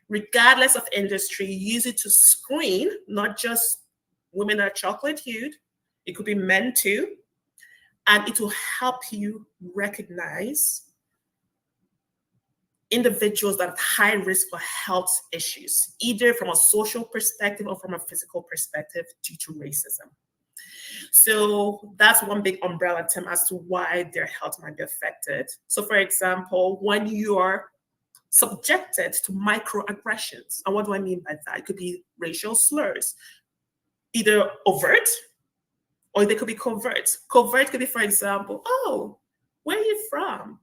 Regardless of industry, use it to screen not just women that are chocolate hued, it could be men too, and it will help you recognize individuals that have high risk for health issues, either from a social perspective or from a physical perspective due to racism. So that's one big umbrella term as to why their health might be affected. So for example, when you are subjected to microaggressions, and what do I mean by that? It could be racial slurs, either overt or they could be covert. Covert could be, for example, oh, where are you from?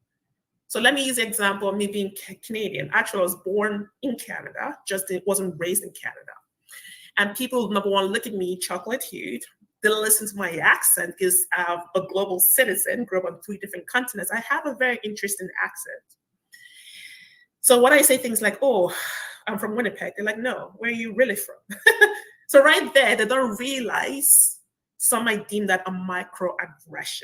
So let me use the example of me being Canadian. Actually, I was born in Canada, just wasn't raised in Canada. And people, number one, look at me, chocolate-hued. They listen to my accent because I'm a global citizen, grew up on 3 different continents. I have a very interesting accent. So when I say things like, oh, I'm from Winnipeg, they're like, no, where are you really from? So right there, they don't realize some might deem that a microaggression.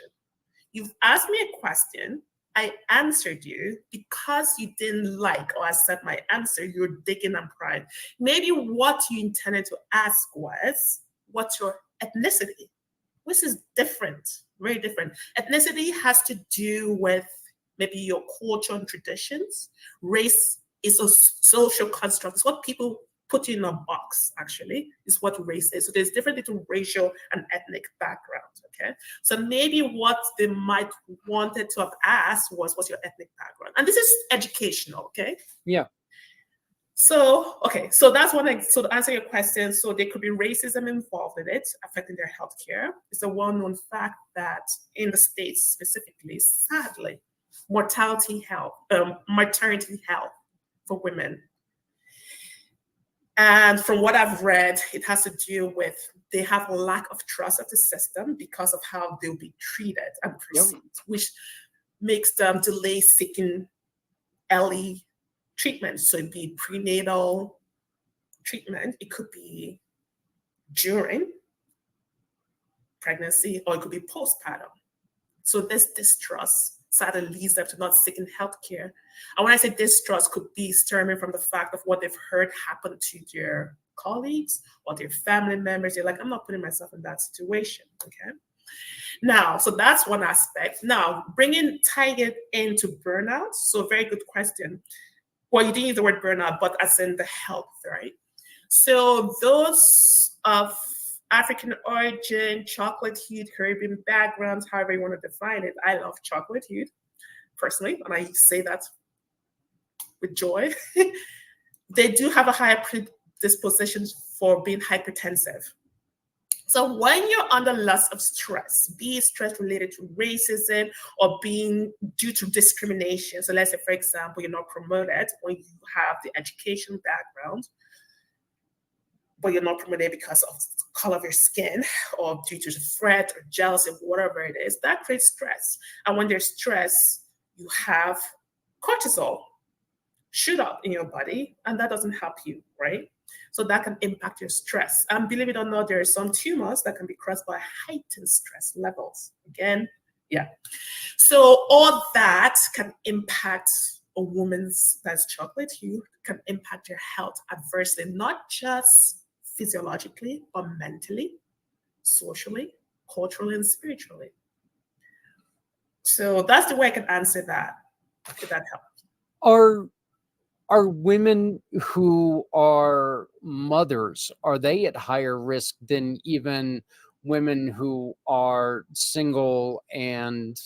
You've asked me a question, I answered you because you didn't like or accept my answer, you're digging and prying. Maybe what you intended to ask was, what's your ethnicity? which is different, very different. Ethnicity has to do with maybe your culture and traditions. Race is a social construct. It's what people put you in a box, actually, is what race is. So there's difference between racial and ethnic background, okay? So maybe what they might wanted to have asked was, what's your ethnic background? And this is educational, okay? Yeah. So, okay, so that's one thing. So to answer your question, so there could be racism involved in it, affecting their healthcare. It's a well-known fact that in the States specifically, sadly, maternity health for women. And from what I've read, it has to do with they have a lack of trust of the system because of how they'll be treated and perceived, which makes them delay seeking early treatment. So it'd be prenatal treatment, it could be during pregnancy, or it could be postpartum. So this distrust sadly leads them to not seeking healthcare. And when I say distrust, could be stemming from the fact of what they've heard happen to their colleagues or their family members. They're like, I'm not putting myself in that situation, okay? Now, so that's one aspect. Now, tying it into burnout. So very good question. Well, you didn't use the word burnout, but as in the health, right? So those of African origin, chocolate hued, Caribbean backgrounds, however you want to define it. I love chocolate hued, personally, and I say that with joy. They do have a higher predisposition for being hypertensive. So when you're under lots of stress, be it stress related to racism or being due to discrimination. So let's say, for example, you're not promoted when you have the education background, but you're not promoted because of the color of your skin or due to the threat or jealousy, whatever it is, that creates stress. And when there's stress, you have cortisol shoot up in your body, and that doesn't help you, right? So that can impact your stress. And believe it or not, there are some tumors that can be caused by heightened stress levels. Again, yeah. So all that can impact a woman's that's chocolate hue, can impact your health adversely, not just physiologically, but mentally, socially, culturally, and spiritually. So that's the way I can answer that. Did that help? Are women who are mothers, are they at higher risk than even women who are single and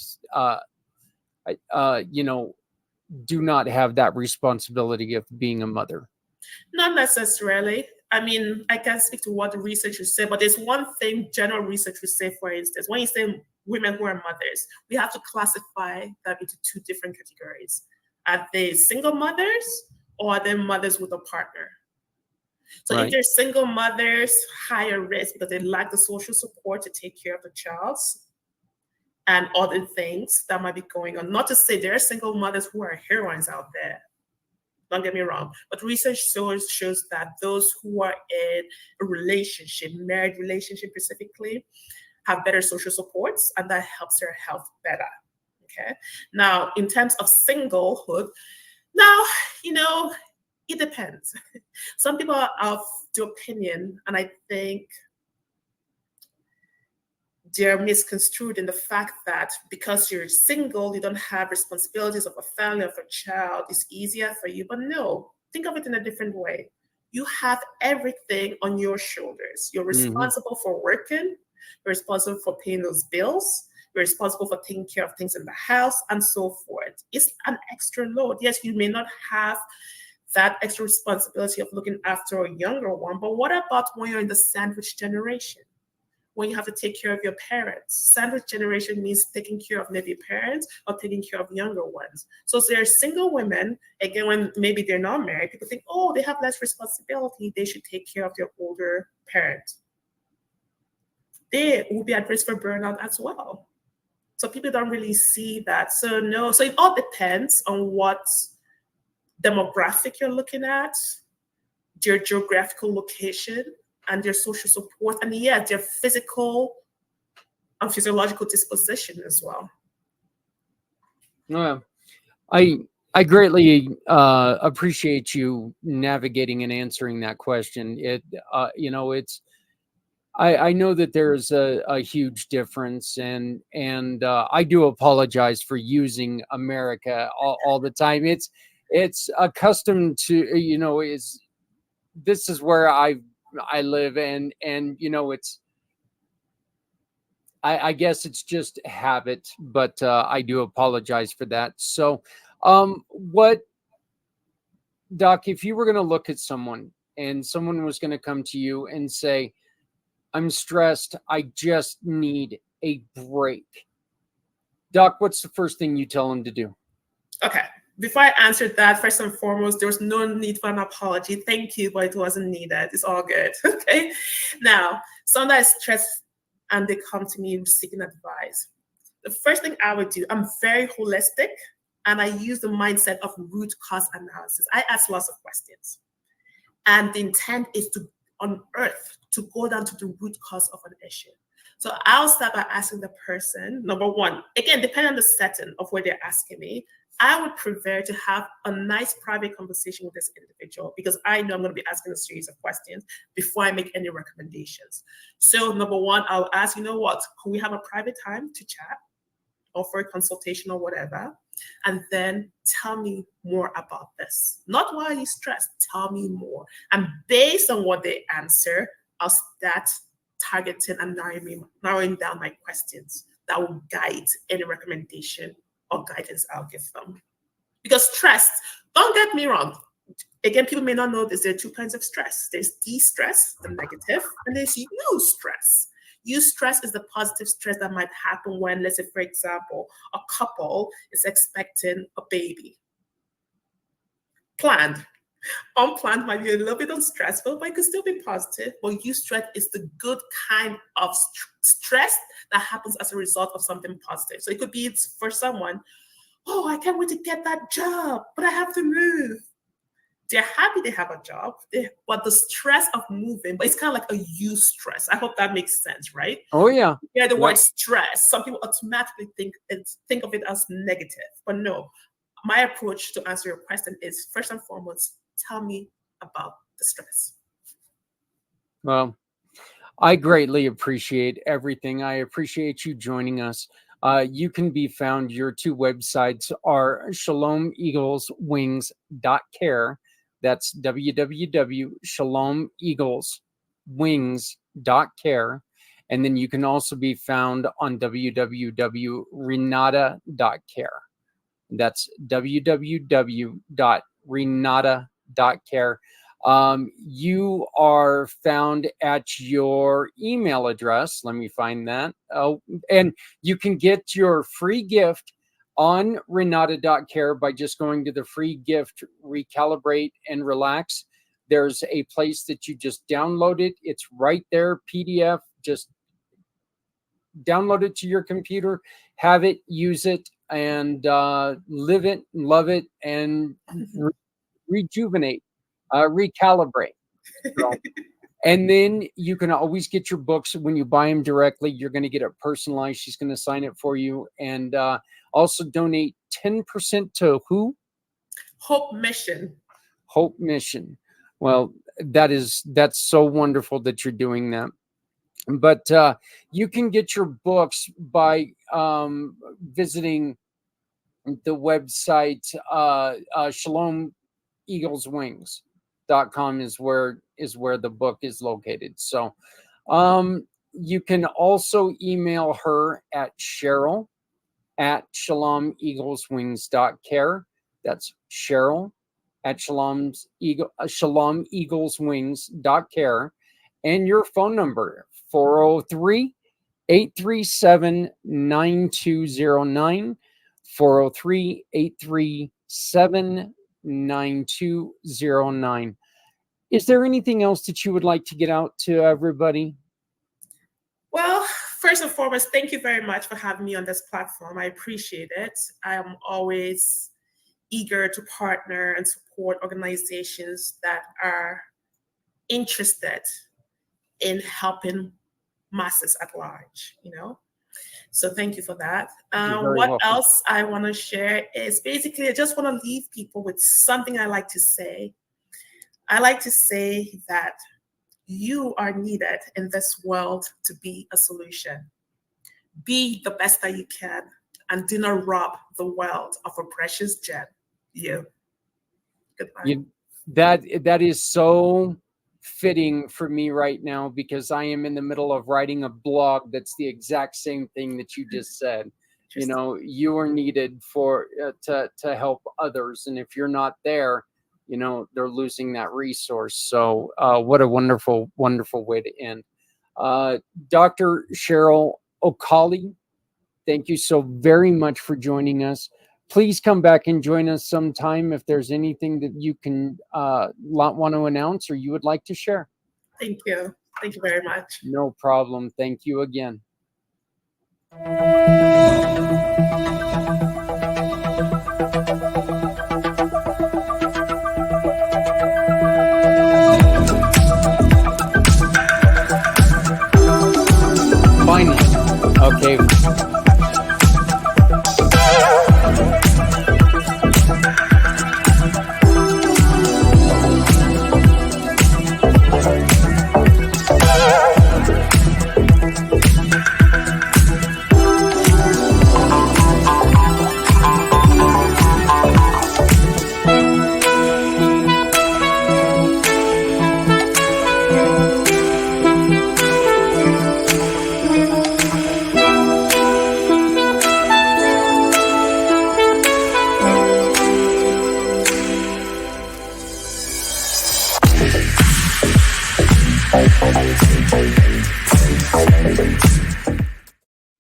do not have that responsibility of being a mother? Not necessarily. I mean, I can't speak to what the research would say, but there's one thing general research would say, for instance, when you say women who are mothers, we have to classify that into two different categories. Are they single mothers or are they mothers with a partner? So right. If they're single mothers, higher risk because they lack the social support to take care of the child and other things that might be going on. Not to say there are single mothers who are heroines out there. Don't get me wrong, but research shows that those who are in a relationship, married relationship specifically, have better social supports, and that helps their health better. Okay. Now, in terms of singlehood, now, it depends. Some people are of the opinion, and I think they're misconstrued in the fact that because you're single, you don't have responsibilities of a family, of a child, it's easier for you. But no, think of it in a different way. You have everything on your shoulders. You're responsible for working, you're responsible for paying those bills, you're responsible for taking care of things in the house, and so forth. It's an extra load. Yes, you may not have that extra responsibility of looking after a younger one, but what about when you're in the sandwich generation? When you have to take care of your parents. Sandwich generation means taking care of maybe parents or taking care of younger ones. So there are single women, again, when maybe they're not married, people think, oh, they have less responsibility, they should take care of their older parent. They will be at risk for burnout as well. So people don't really see that. So no, so it all depends on what demographic you're looking at, their geographical location, and their social support, and their physical and physiological disposition as well. Yeah, I greatly appreciate you navigating and answering that question. I know that there's a huge difference, and I do apologize for using America all the time. It's accustomed to, you know, this is where I live, and it's, I guess it's just habit, but I do apologize for that. So, what, Doc, if you were going to look at someone and someone was going to come to you and say, I'm stressed, I just need a break, Doc, what's the first thing you tell them to do? Okay. Before I answered that, first and foremost, there was no need for an apology. Thank you, but it wasn't needed. It's all good. Okay. Now, someone that is stressed and they come to me seeking advice, the first thing I would do, I'm very holistic and I use the mindset of root cause analysis. I ask lots of questions. And the intent is to unearth, to go down to the root cause of an issue. So I'll start by asking the person, number one, again, depending on the setting of where they're asking me, I would prefer to have a nice private conversation with this individual because I know I'm going to be asking a series of questions before I make any recommendations. So number one, I'll ask, you know what, can we have a private time to chat or for a consultation or whatever? And then tell me more about this. Not why you're stressed, tell me more. And based on what they answer, I'll start targeting and narrowing down my questions that will guide any recommendation or guidance I'll give them. Because stress, don't get me wrong. Again, people may not know this. There are two kinds of stress. There's de-stress, the negative, and there's eustress. Eustress is the positive stress that might happen when, let's say, for example, a couple is expecting a baby. Planned. Unplanned might be a little bit unstressful, but it could still be positive. But eustress is the good kind of stress that happens as a result of something positive. So it could be for someone, oh, I can't wait to get that job, but I have to move. They're happy they have a job, but the stress of moving, but it's kind of like a eustress. I hope that makes sense, right? Oh, yeah. Yeah, the word stress, some people automatically think of it as negative, but no. My approach to answer your question is, first and foremost, tell me about the stress. Well, I greatly appreciate everything. I appreciate you joining us. You can be found, your two websites are shalomeagleswings.care. That's www.shalomeagleswings.care. And then you can also be found on www.renata.care. That's www.renata.care. You are found at your email address. Let me find that. Oh, and you can get your free gift on renata.care by just going to the free gift, recalibrate and relax. There's a place that you just download it. It's right there, PDF. Just download it to your computer, have it, use it, and live it, love it, and rejuvenate. Recalibrate. So, and then you can always get your books when you buy them directly. You're going to get it personalized. She's going to sign it for you, and also donate 10% to who? Hope Mission. Hope Mission. Well, that's so wonderful that you're doing that. But you can get your books by visiting the website shalomeagleswings.com is where the book is located. So you can also email her at Cheryl at shalomeagleswings.care. That's Cheryl at shalomeagleswings.care. And your phone number, 403-837-9209, 403-837-9209. Is there anything else that you would like to get out to everybody? Well, first and foremost, thank you very much for having me on this platform. I appreciate it. I am always eager to partner and support organizations that are interested in helping masses at large, So thank you for that. What else I want to share is basically, I just want to leave people with something I like to say. I like to say that You are needed in this world to be a solution. Be the best that you can, and do not rob the world of a precious gem, you. Goodbye. That is so fitting for me right now, because I am in the middle of writing a blog that's the exact same thing that you just said. You know, you are needed for to help others, and if you're not there, you know, they're losing that resource. So what a wonderful way to end. Dr. Cheryl Okoli, thank you so very much for joining us. Please come back and join us sometime if there's anything that you can want to announce or you would like to share. Thank you. Thank you very much. No problem. Thank you again. Finally. Okay.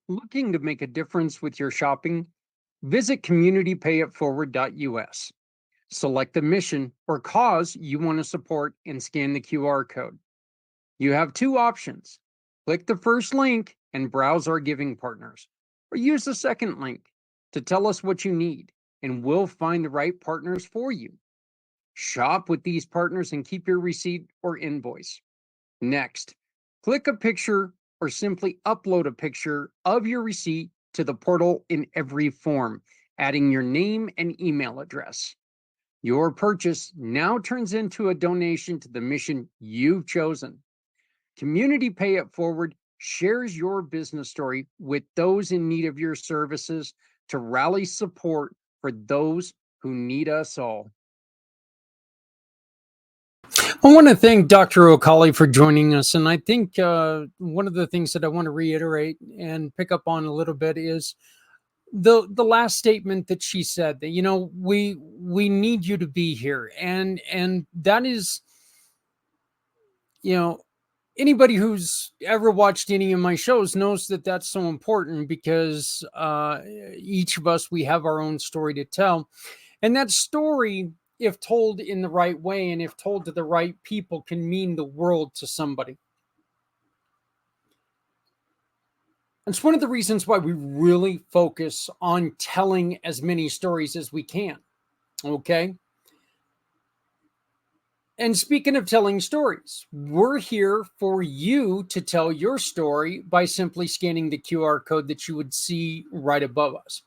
Looking to make a difference with your shopping? Visit communitypayitforward.us. Select the mission or cause you want to support and scan the QR code. You have two options. Click the first link and browse our giving partners, or use the second link to tell us what you need, and we'll find the right partners for you. Shop with these partners and keep your receipt or invoice. Next, click a picture or simply upload a picture of your receipt to the portal in every form, adding your name and email address. Your purchase now turns into a donation to the mission you've chosen. Community Pay It Forward shares your business story with those in need of your services to rally support for those who need us all. I want to thank Dr. Okoli for joining us. And I think one of the things that I want to reiterate and pick up on a little bit is the last statement that she said, that, you know, we need you to be here. And that is, you know, anybody who's ever watched any of my shows knows that that's so important, because each of us, we have our own story to tell. And that story, if told in the right way and if told to the right people, can mean the world to somebody. It's one of the reasons why we really focus on telling as many stories as we can. Okay. And speaking of telling stories, we're here for you to tell your story by simply scanning the QR code that you would see right above us.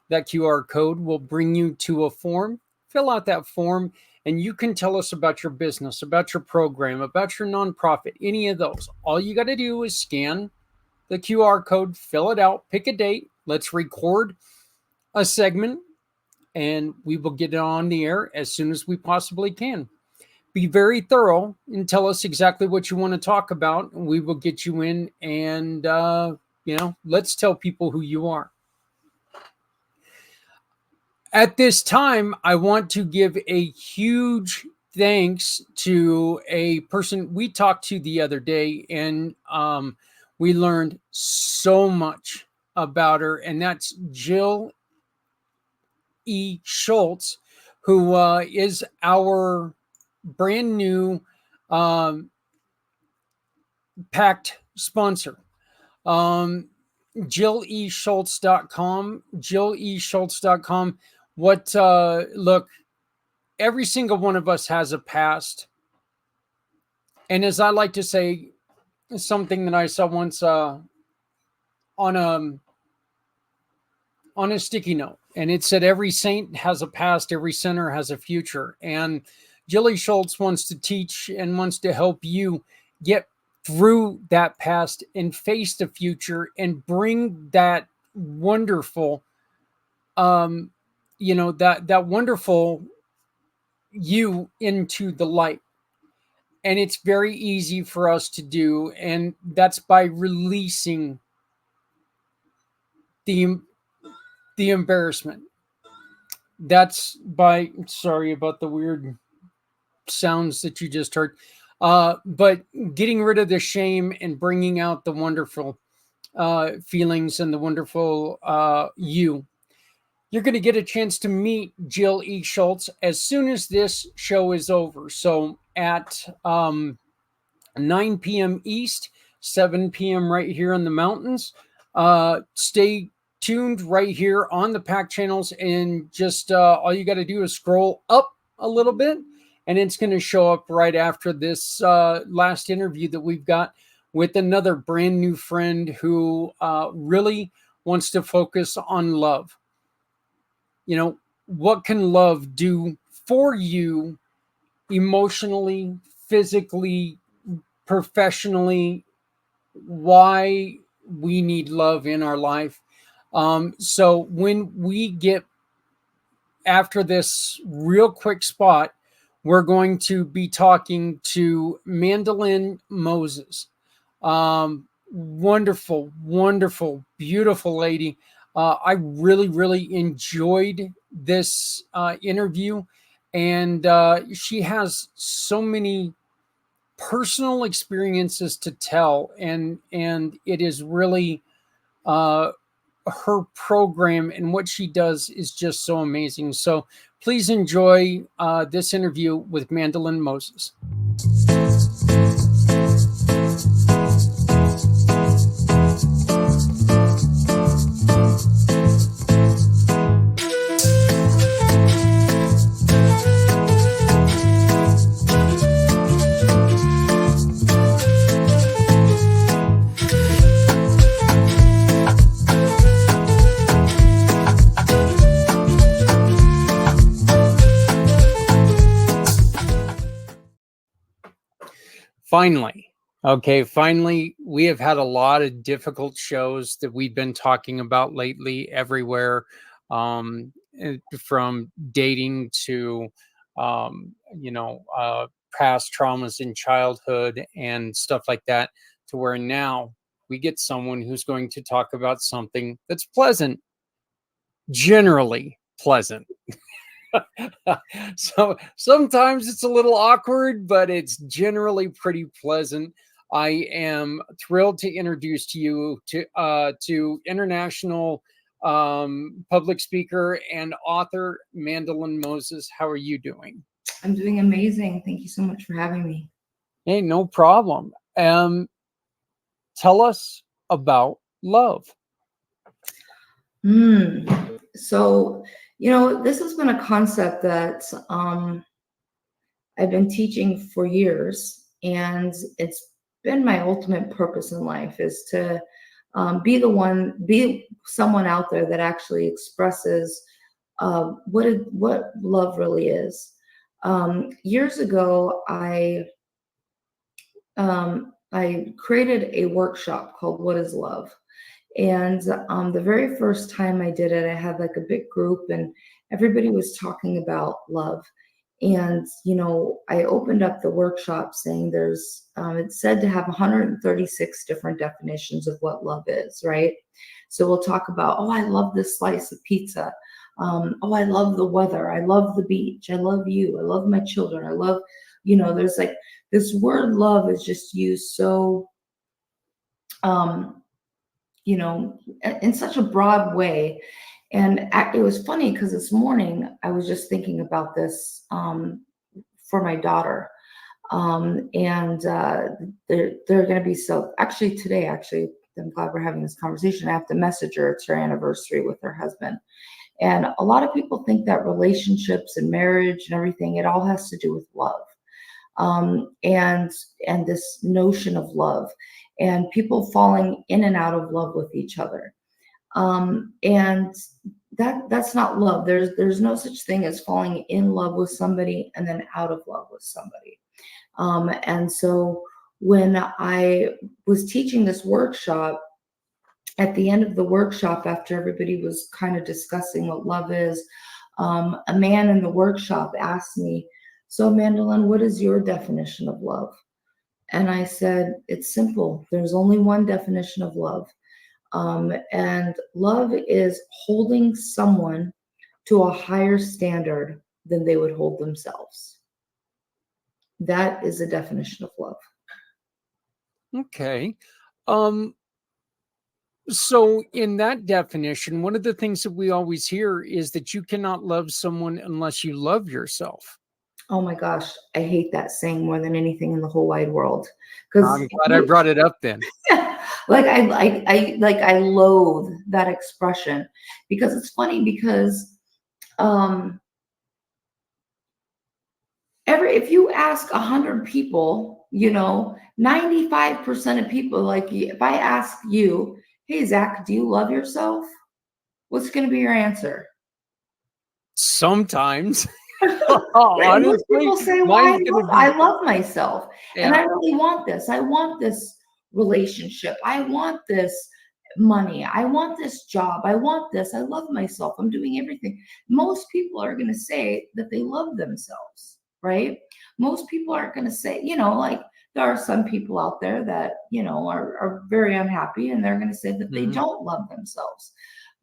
That QR code will bring you to a form. Fill out that form, and you can tell us about your business, about your program, about your nonprofit, any of those. All you got to do is scan the QR code, fill it out, pick a date. Let's record a segment, and we will get it on the air as soon as we possibly can. Be very thorough and tell us exactly what you want to talk about. We will get you in, and, let's tell people who you are. At this time, I want to give a huge thanks to a person we talked to the other day, and we learned so much about her, and that's Jill E. Schultz, who is our brand new IMpACT sponsor. JillESchultz.com, JillESchultz.com. Look, every single one of us has a past. And as I like to say, something that I saw once on a sticky note, and it said, every saint has a past, every sinner has a future. And Jill E. Schultz wants to teach and wants to help you get through that past and face the future and bring that wonderful, that wonderful you into the light. And it's very easy for us to do, and that's by releasing the embarrassment. That's by, sorry about the weird sounds that you just heard, but getting rid of the shame and bringing out the wonderful feelings and the wonderful you. You're going to get a chance to meet Jill E. Schultz as soon as this show is over. So at 9 p.m. East, 7 p.m. right here in the mountains. Stay tuned right here on the PAC channels, and just all you got to do is scroll up a little bit, and it's going to show up right after this last interview that we've got with another brand new friend who really wants to focus on love. You know, what can love do for you emotionally, physically, professionally? Why we need love in our life. So when we get after this real quick spot, we're going to be talking to Mandolin Moses. Wonderful, wonderful, beautiful lady. I really, really enjoyed this interview, and she has so many personal experiences to tell, and it is really her program and what she does is just so amazing. So please enjoy this interview with Mandolin Moses. Finally, we have had a lot of difficult shows that we've been talking about lately everywhere, from dating to, past traumas in childhood and stuff like that, to where now we get someone who's going to talk about something that's pleasant, generally pleasant. So sometimes it's a little awkward, but it's generally pretty pleasant. I am thrilled to introduce to you to international public speaker and author Mandolin Moses. How are you doing? I'm doing amazing. Thank you so much for having me. Hey, no problem. Tell us about love. So, this has been a concept that I've been teaching for years, and it's been my ultimate purpose in life is to be someone out there that actually expresses what love really is. Years ago, I created a workshop called What is Love? And the very first time I did it, I had like a big group and everybody was talking about love. And, I opened up the workshop saying it's said to have 136 different definitions of what love is, right? So we'll talk about, I love this slice of pizza. I love the weather. I love the beach. I love you. I love my children. I love, there's like this word love is just used so, in such a broad way. And it was funny because this morning I was just thinking about this for my daughter. And they're going to be today, I'm glad we're having this conversation. I have to message her. It's her anniversary with her husband. And a lot of people think that relationships and marriage and everything, it all has to do with love. And this notion of love and people falling in and out of love with each other. And that's not love. There's no such thing as falling in love with somebody and then out of love with somebody. And so when I was teaching this workshop, at the end of the workshop, after everybody was kind of discussing what love is, a man in the workshop asked me, "So, Mandolin, what is your definition of love?" And I said, "It's simple. There's only one definition of love. And love is holding someone to a higher standard than they would hold themselves. That is the definition of love." Okay. Um, so in that definition, one of the things that we always hear is that you cannot love someone unless you love yourself. Oh my gosh, I hate that saying more than anything in the whole wide world. Because I'm glad I brought it up then. I loathe that expression, because it's funny, because if you ask 100 people, 95% of people, like if I ask you, "Hey Zach, do you love yourself?" What's going to be your answer? Sometimes. Most people say, "Well, I love myself, Yeah. and I really want this. I want this relationship. I want this money. I want this job. I want this. I love myself. I'm doing everything." Most people are going to say that they love themselves, right? Most people aren't going to say, like, there are some people out there that, are very unhappy, and they're going to say that they don't love themselves.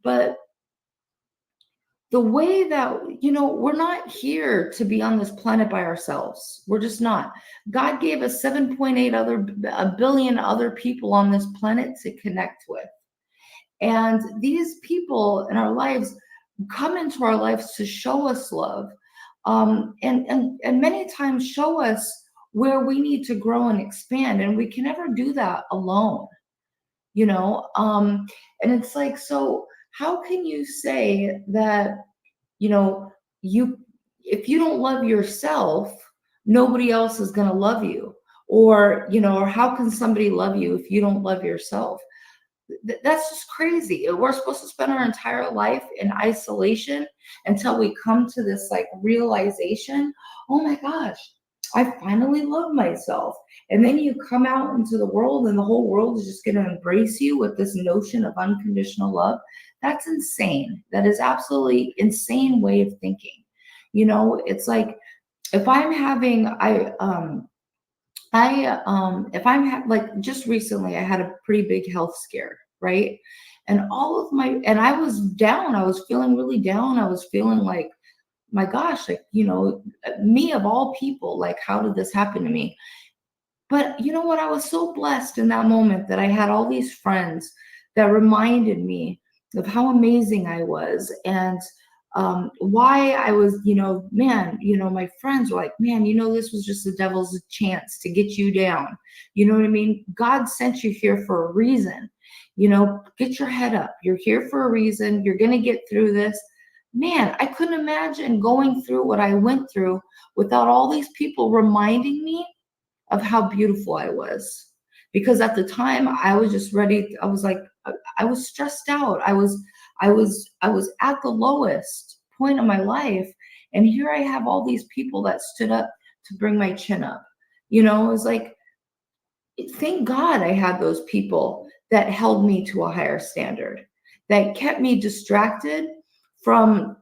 But the way that, we're not here to be on this planet by ourselves. We're just not. God gave us 7.8 billion other people on this planet to connect with. And these people in our lives come into our lives to show us love, and many times show us where we need to grow and expand. And we can never do that alone, and it's like, so how can you say that, if you don't love yourself, nobody else is going to love you? Or, or how can somebody love you if you don't love yourself? That's just crazy. We're supposed to spend our entire life in isolation until we come to this like realization, "Oh my gosh, I finally love myself." And then you come out into the world, and the whole world is just going to embrace you with this notion of unconditional love. That's insane. That is absolutely insane way of thinking. It's like, if I'm having, like, just recently I had a pretty big health scare, right? And I was down. I was feeling really down. I was feeling like, my gosh, like, me of all people, like, how did this happen to me? But you know what? I was so blessed in that moment that I had all these friends that reminded me of how amazing I was, and why I was, man, my friends were like, "Man, this was just the devil's chance to get you down." You know what I mean? God sent you here for a reason. Get your head up. You're here for a reason. You're going to get through this. Man, I couldn't imagine going through what I went through without all these people reminding me of how beautiful I was. Because at the time I was just ready. I was like, I was stressed out. I was at the lowest point of my life. And here I have all these people that stood up to bring my chin up. It was like, thank God I had those people that held me to a higher standard, that kept me distracted from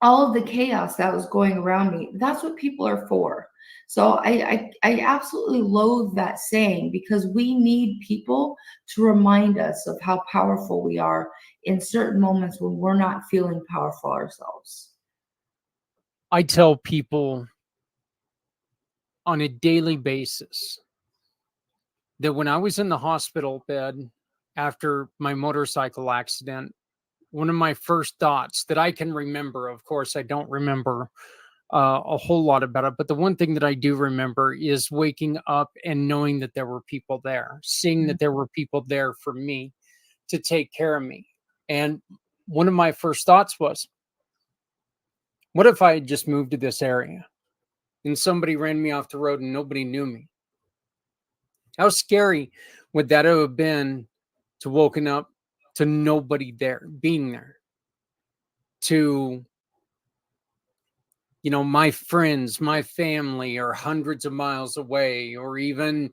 all of the chaos that was going around me. That's what people are for. So I absolutely loathe that saying, because we need people to remind us of how powerful we are in certain moments when we're not feeling powerful ourselves. I tell people on a daily basis that when I was in the hospital bed after my motorcycle accident, one of my first thoughts that I can remember, of course, I don't remember a whole lot about it, but the one thing that I do remember is waking up and knowing that there were people there, seeing that there were people there for me to take care of me. And one of my first thoughts was, what if I had just moved to this area and somebody ran me off the road and nobody knew me? How scary would that have been to woken up to nobody there, being there, to, my friends, my family are hundreds of miles away, or even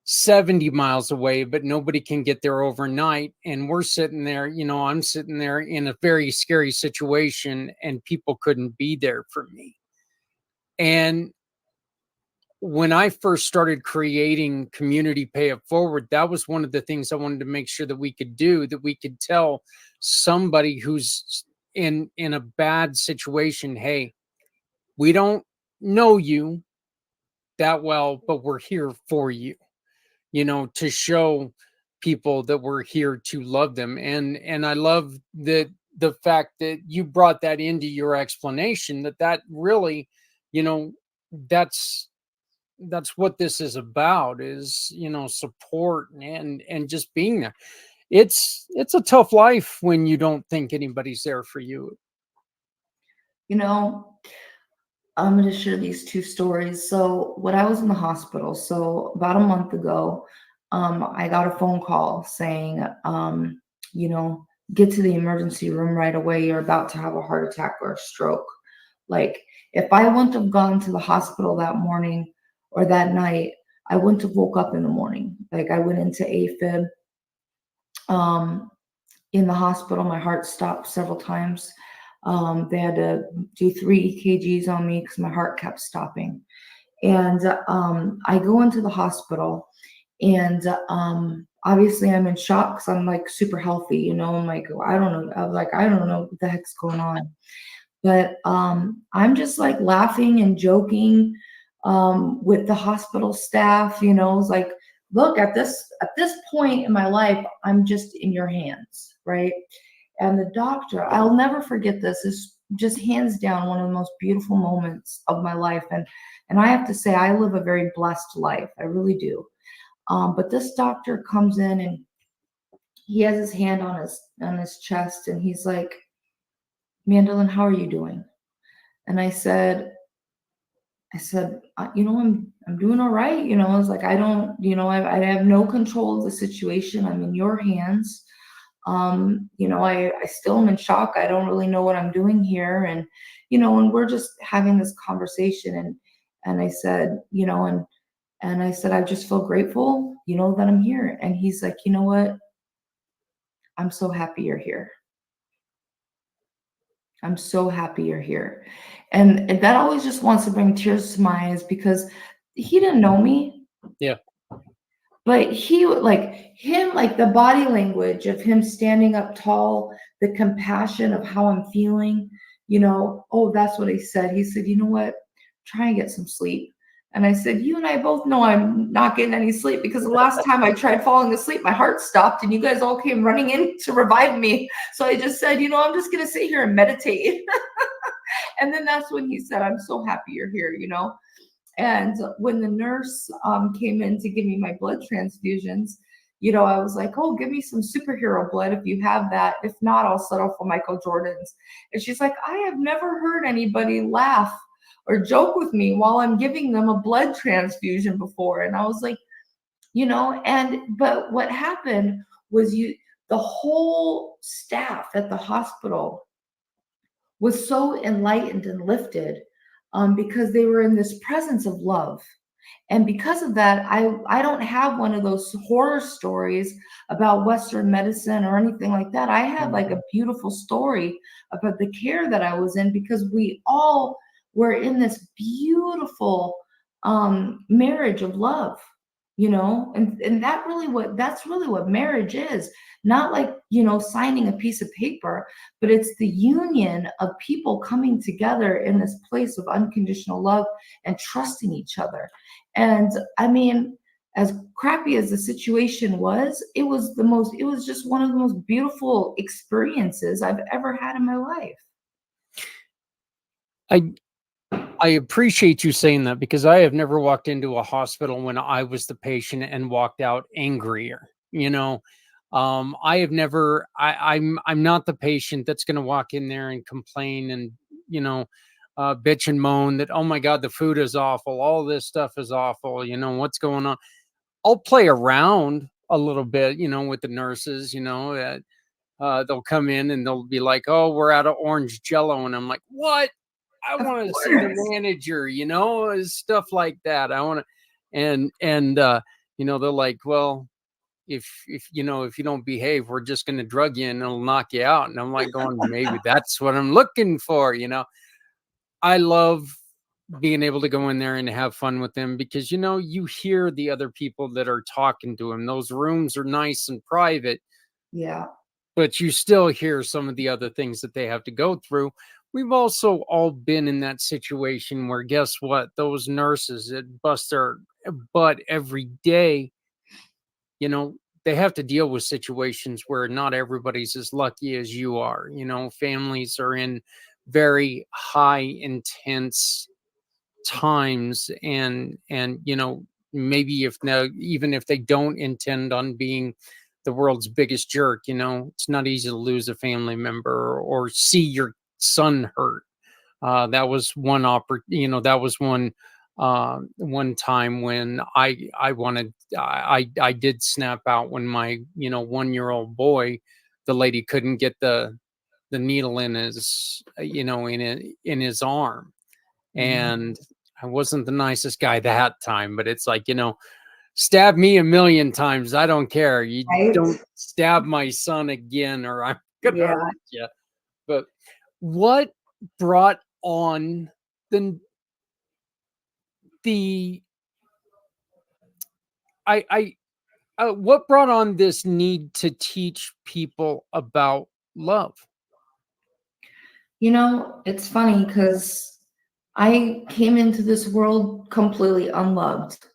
70 miles away, but nobody can get there overnight. And we're sitting there, I'm sitting there in a very scary situation, and people couldn't be there for me. And when I first started creating Community Pay It Forward, that was one of the things I wanted to make sure that we could do, that we could tell somebody who's in a bad situation, hey, we don't know you that well, but we're here for you, to show people that we're here to love them. And I love that the fact that you brought that into your explanation, that really, that's what this is about, is, support and just being there. It's a tough life when you don't think anybody's there for you. I'm going to share these two stories. So when I was in the hospital, so about a month ago, I got a phone call saying, get to the emergency room right away. You're about to have a heart attack or a stroke. Like, if I wouldn't have gone to the hospital that morning or that night, I wouldn't have woke up in the morning. Like, I went into AFib. In the hospital, my heart stopped several times. They had to do 3 EKGs on me because my heart kept stopping. And I go into the hospital, and obviously I'm in shock because I'm like super healthy, I'm like, I don't know. I was like, I don't know what the heck's going on. But I'm just like laughing and joking with the hospital staff, it's like, look, at this point in my life, I'm just in your hands, right? And the doctor, I'll never forget this, is just hands down one of the most beautiful moments of my life. And I have to say, I live a very blessed life. I really do. But this doctor comes in, and he has his hand on his chest, and he's like, Mandolin, how are you doing? And I said, I'm doing all right. I was like, I don't, I have no control of the situation. I'm in your hands. I still am in shock. I don't really know what I'm doing here. And, and we're just having this conversation, and I said, and I said, I just feel grateful, that I'm here. And he's like, you know what? I'm so happy you're here. I'm so happy you're here. And that always just wants to bring tears to my eyes, because he didn't know me. Yeah. But he would like the body language of him standing up tall, the compassion of how I'm feeling, that's what he said. He said, you know what? Try and get some sleep. And I said, you and I both know I'm not getting any sleep, because the last time I tried falling asleep, my heart stopped and you guys all came running in to revive me. So I just said, I'm just going to sit here and meditate. And then that's when he said, I'm so happy you're here, And when the nurse came in to give me my blood transfusions, I was like, oh, give me some superhero blood if you have that. If not, I'll settle for Michael Jordan's. And she's like, I have never heard anybody laugh or joke with me while I'm giving them a blood transfusion before. And I was like, but what happened was the whole staff at the hospital was so enlightened and lifted because they were in this presence of love. And because of that, I don't have one of those horror stories about Western medicine or anything like that. I have like a beautiful story about the care that I was in, because we all were in this beautiful marriage of love, and that's really what marriage is. Not like, signing a piece of paper, but it's the union of people coming together in this place of unconditional love and trusting each other. And I mean, as crappy as the situation was, it was just one of the most beautiful experiences I've ever had in my life. I appreciate you saying that, because I have never walked into a hospital when I was the patient and walked out angrier. I have never. I'm not the patient that's going to walk in there and complain and bitch and moan that, oh my God, the food is awful, all this stuff is awful. What's going on? I'll play around a little bit, with the nurses. They'll come in and they'll be like, oh, we're out of orange Jello, and I'm like, what? I want to see the manager, stuff like that. I want to, and they're like, well, if you don't behave, we're just going to drug you and it'll knock you out. And I'm like going, maybe that's what I'm looking for. I love being able to go in there and have fun with them, because, you hear the other people that are talking to them. Those rooms are nice and private. Yeah. But you still hear some of the other things that they have to go through. We've also all been in that situation where, guess what? Those nurses that bust their butt every day, they have to deal with situations where not everybody's as lucky as you are. Families are in very high intense times, and maybe even if they don't intend on being the world's biggest jerk, it's not easy to lose a family member or see your son hurt. That was one one time when I did snap out when my 1-year-old boy, the lady couldn't get the needle in his in his arm. And I wasn't the nicest guy that time, but it's like, stab me 1,000,000 times, I don't care. You Right? don't stab my son again, or I'm gonna Yeah. hurt you. But what brought on the what brought on this need to teach people about love? It's funny because I came into this world completely unloved.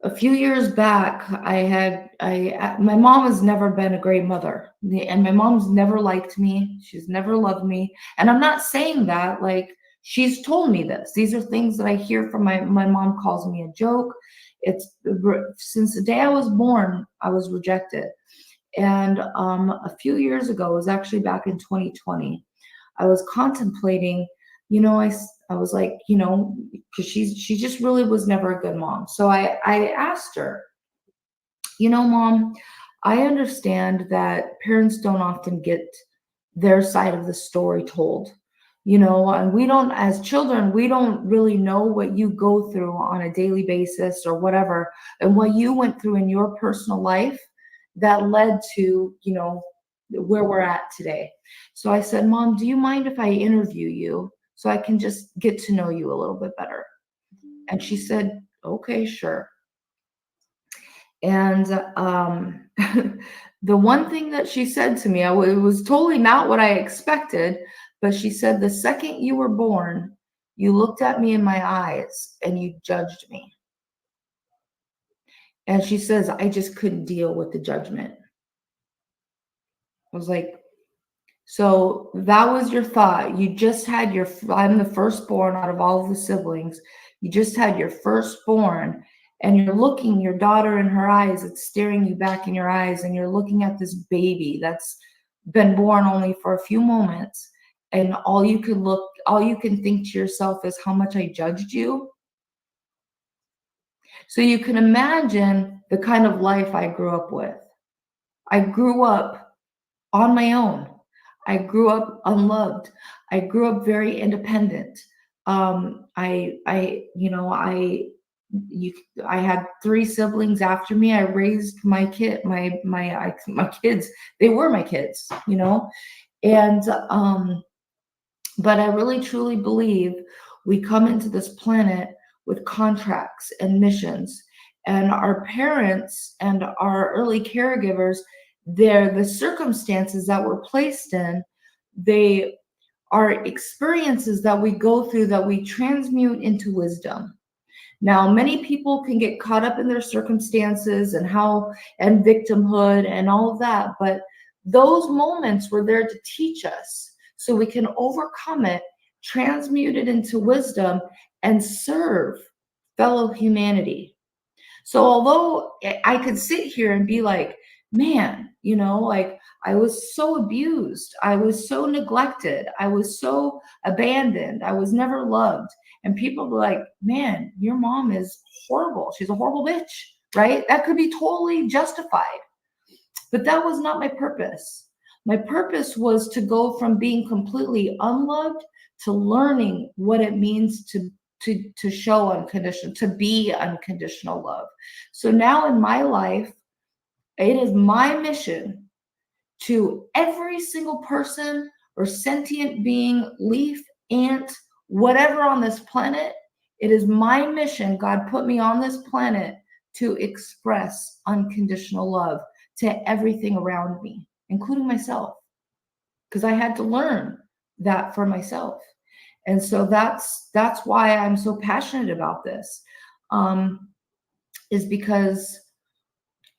A few years back, my mom has never been a great mother, and my mom's never liked me. She's never loved me. And I'm not saying that, like, she's told me this. These are things that I hear from my mom calls me a joke. It's since the day I was born, I was rejected. And a few years ago, it was actually back in 2020, I was contemplating, I was like, because she just really was never a good mom. So I asked her, Mom, I understand that parents don't often get their side of the story told, and we don't, as children, we don't really know what you go through on a daily basis or whatever, and what you went through in your personal life that led to, where we're at today. So I said, Mom, do you mind if I interview you so I can just get to know you a little bit better? And she said, okay, sure. And the one thing that she said to me, it was totally not what I expected, but she said, the second you were born, you looked at me in my eyes and you judged me. And she says, I just couldn't deal with the judgment. I was like, so that was your thought. You just had I'm the firstborn out of all of the siblings. You just had your firstborn, and you're looking your daughter in her eyes. It's staring you back in your eyes, and you're looking at this baby that's been born only for a few moments. And all you can think to yourself is how much I judged you. So you can imagine the kind of life I grew up with. I grew up on my own. I grew up unloved. I grew up very independent. I had 3 siblings after me. I raised my kids. They were my kids, and but I really truly believe we come into this planet with contracts and missions, and our parents and our early caregivers, the circumstances that we're placed in, they are experiences that we go through that we transmute into wisdom. Now, many people can get caught up in their circumstances and victimhood and all of that, but those moments were there to teach us so we can overcome it, transmute it into wisdom, and serve fellow humanity. So although I could sit here and be like, man, like, I was so abused, I was so neglected, I was so abandoned, I was never loved. And people were like, man, your mom is horrible. She's a horrible bitch, right? That could be totally justified. But that was not my purpose. My purpose was to go from being completely unloved to learning what it means to to show unconditional, to be unconditional love. So now in my life, it is my mission to every single person or sentient being, leaf, ant, whatever on this planet, it is my mission. God put me on this planet to express unconditional love to everything around me, including myself, because I had to learn that for myself. And so that's why I'm so passionate about this, is because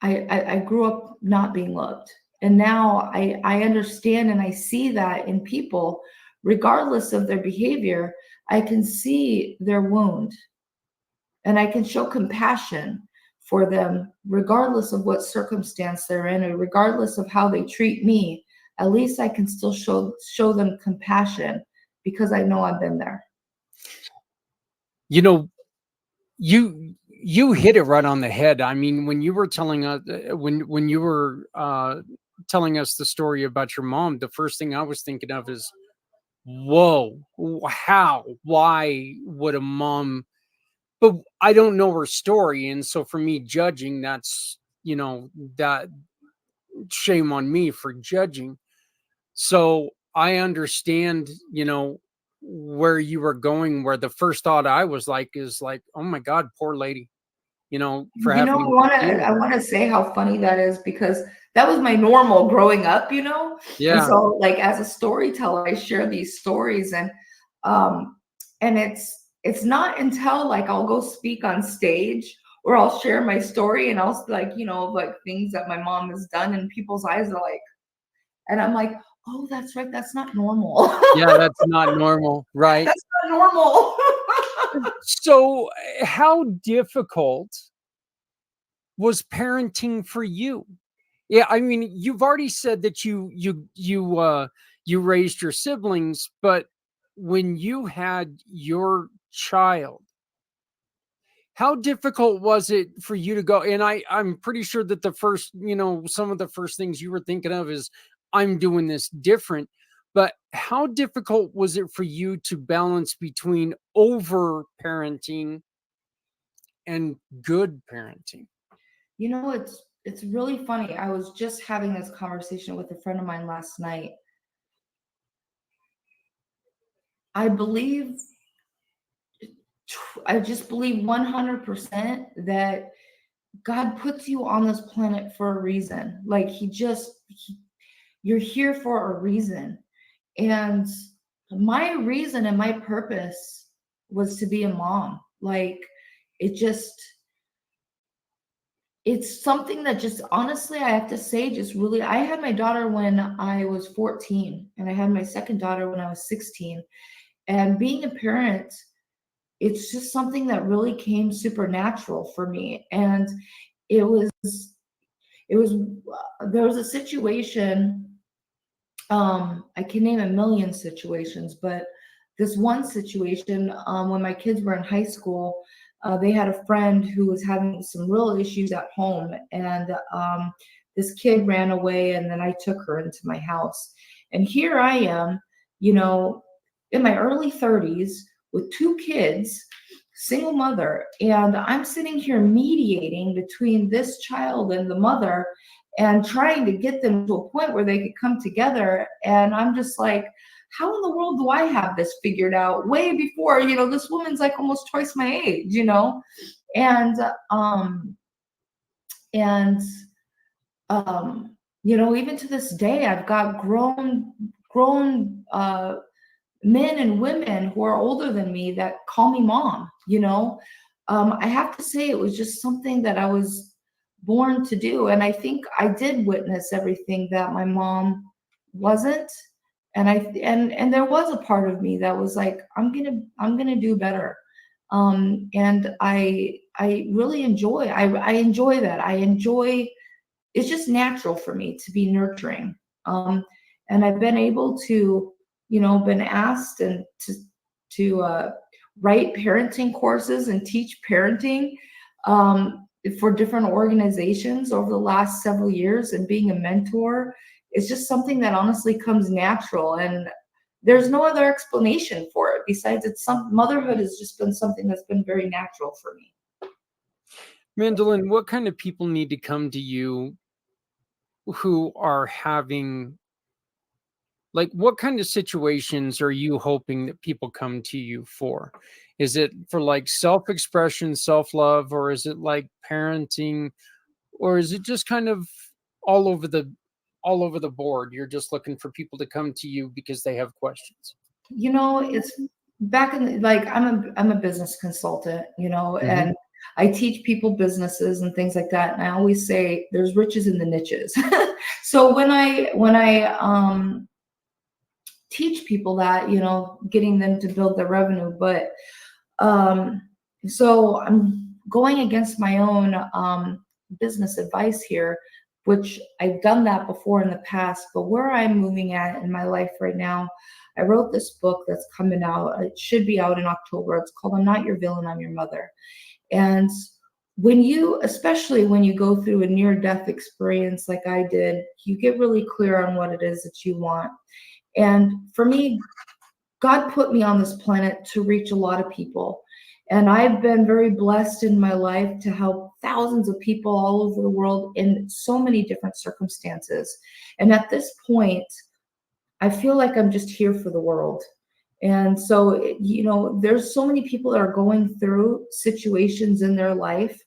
I grew up not being loved. And now I understand and I see that in people, regardless of their behavior, I can see their wound and I can show compassion for them, regardless of what circumstance they're in, or regardless of how they treat me. At least I can still show them compassion because I know I've been there. You know, you hit it right on the head. I mean, when you were telling us when you were telling us the story about your mom, the first thing I was thinking of is, whoa, how, why would a mom? But I don't know her story, and so for me judging, that's, you know, that shame on me for judging. So I understand, you know, where you were going, where the first thought I was like is like, oh my God, poor lady, you know, for You know, having I want to say how funny that is, because that was my normal growing up, you know? yeah. And so like as a storyteller, I share these stories, and it's not until like I'll go speak on stage or I'll share my story and I'll like, you know, like things that my mom has done, and people's eyes are like, and I'm like, oh, that's right, that's not normal. Yeah, that's not normal, right? That's not normal. So how difficult was parenting for you? Yeah, I mean, you've already said that you raised your siblings, but when you had your child, how difficult was it for you to go? And I'm pretty sure that the first, you know, some of the first things you were thinking of is, I'm doing this different. But how difficult was it for you to balance between over parenting and good parenting? You know, it's really funny. I was just having this conversation with a friend of mine last night. I just believe 100% that God puts you on this planet for a reason. Like you're here for a reason. And my reason and my purpose was to be a mom. Like it's something that just, honestly, I have to say, just really, I had my daughter when I was 14 and I had my second daughter when I was 16. And being a parent, it's just something that really came supernatural for me. And there was a situation, I can name a million situations, but this one situation, when my kids were in high school, they had a friend who was having some real issues at home, and this kid ran away, and then I took her into my house. And here I am, you know, in my early 30s with 2 kids, single mother, and I'm sitting here mediating between this child and the mother and trying to get them to a point where they could come together. And I'm just like, how in the world do I have this figured out way before, you know, this woman's like almost twice my age, you know? And you know, even to this day, I've got grown men and women who are older than me that call me mom, you know? I have to say it was just something that I was born to do. And I think I did witness everything that my mom wasn't. And there was a part of me that was like, I'm gonna do better. And I really enjoy, I enjoy that. It's just natural for me to be nurturing. And I've been able to, you know, been asked and to write parenting courses and teach parenting for different organizations over the last several years, and being a mentor. It's just something that honestly comes natural, and there's no other explanation for it Besides, motherhood has just been something that's been very natural for me. Mandolin, what kind of people need to come to you who are having, like, what kind of situations are you hoping that people come to you for? Is it for like self-expression, self-love, or is it like parenting, or is it just kind of all over the board? You're just looking for people to come to you because they have questions. You know, it's back in like I'm a business consultant, you know, and I teach people businesses and things like that. And I always say there's riches in the niches. So when I teach people that, you know, getting them to build their revenue, but so I'm going against my own business advice here, which I've done that before in the past, but where I'm moving at in my life right now, I wrote this book that's coming out. It should be out in October. It's called I'm Not Your Villain, I'm Your Mother. And especially when you go through a near-death experience like I did, you get really clear on what it is that you want. And for me, God put me on this planet to reach a lot of people. And I've been very blessed in my life to help thousands of people all over the world in so many different circumstances. And at this point, I feel like I'm just here for the world. And so, you know, there's so many people that are going through situations in their life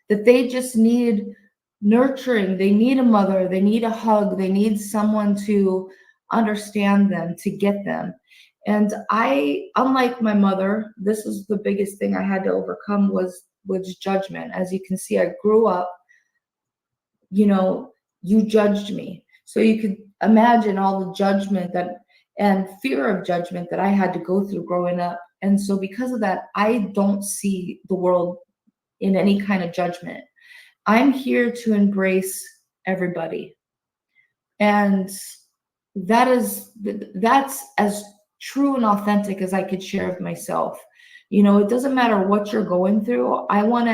that they just need nurturing. They need a mother, they need a hug, they need someone to understand them, to get them. And unlike my mother, this is the biggest thing I had to overcome was judgment. As you can see, I grew up, you know, you judged me. So you could imagine all the judgment and fear of judgment that I had to go through growing up. And so because of that, I don't see the world in any kind of judgment. I'm here to embrace everybody. And that's as true and authentic as I could share of myself. You know, it doesn't matter what you're going through. I want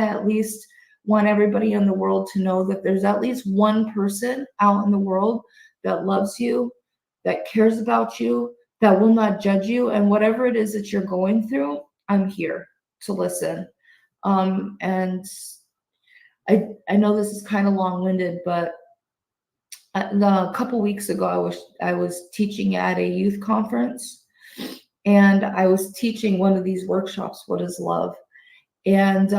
everybody in the world to know that there's at least one person out in the world that loves you, that cares about you, that will not judge you. And whatever it is that you're going through, I'm here to listen. And I know this is kind of long-winded, but a couple weeks ago, I was teaching at a youth conference, and I was teaching one of these workshops, What is Love? And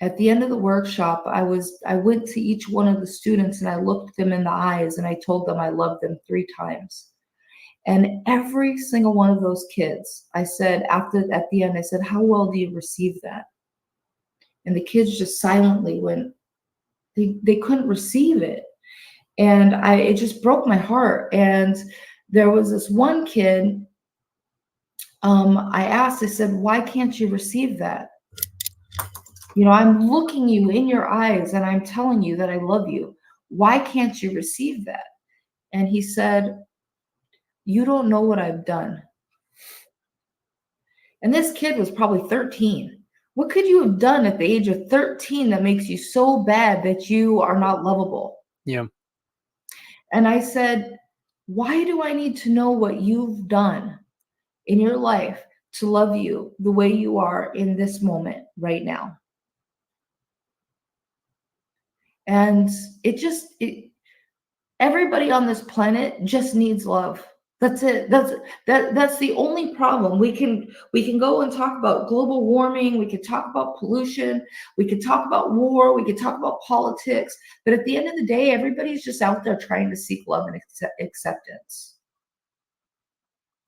at the end of the workshop, I went to each one of the students and I looked them in the eyes and I told them I loved them 3 times. And every single one of those kids, I said, at the end, I said, how well do you receive that? And the kids just silently went, they couldn't receive it. And it just broke my heart. And there was this one kid, I said, why can't you receive that? You know, I'm looking you in your eyes and I'm telling you that I love you. Why can't you receive that? And he said, you don't know what I've done. And this kid was probably 13. What could you have done at the age of 13 that makes you so bad that you are not lovable? Yeah. And I said, why do I need to know what you've done in your life to love you the way you are in this moment right now? And everybody on this planet just needs love. That's it. That's the only problem. We can go and talk about global warming. We could talk about pollution. We could talk about war. We could talk about politics. But at the end of the day, everybody's just out there trying to seek love and acceptance.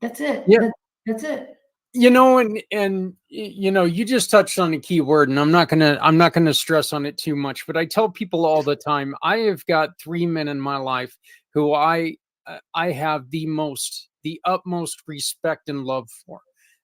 That's it. Yeah. That's it. You know, and you know, you just touched on a key word, and I'm not gonna stress on it too much, but I tell people all the time, I have got 3 men in my life who I have the utmost respect and love for.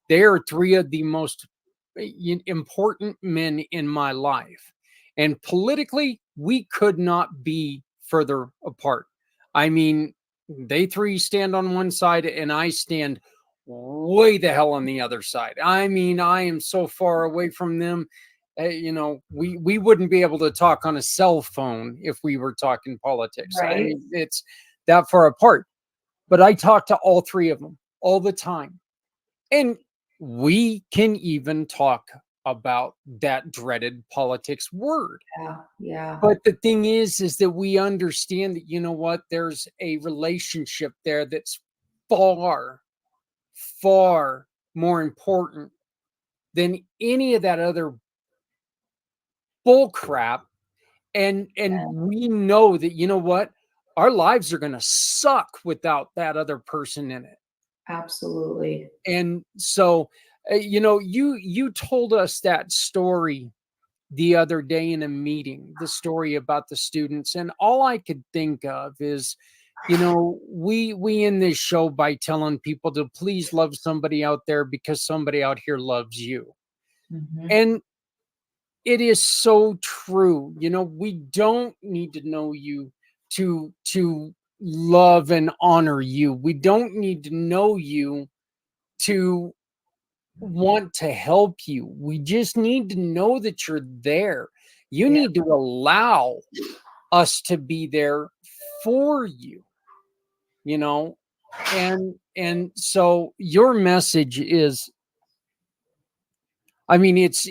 They are 3 of the most important men in my life. And politically, we could not be further apart. I mean, they 3 stand on one side and I stand way the hell on the other side. I mean, I am so far away from them. You know, we wouldn't be able to talk on a cell phone if we were talking politics. Right. I mean, it's that far apart. But I talk to all 3 of them all the time. And we can even talk about that dreaded politics word. Yeah. Yeah. But the thing is that we understand that, you know what, there's a relationship there that's far, far more important than any of that other bull crap. And we know that, you know what, our lives are going to suck without that other person in it. Absolutely. And so, you know, you told us that story the other day in a meeting, the story about the students, and all I could think of is, you know, we end this show by telling people to please love somebody out there because somebody out here loves you. Mhm. And it is so true. You know, we don't need to know you to love and honor you. We don't need to know you to want to help you. We just need to know that you're there. You Yeah. need to allow us to be there for you, you know. And so your message is, I mean, it's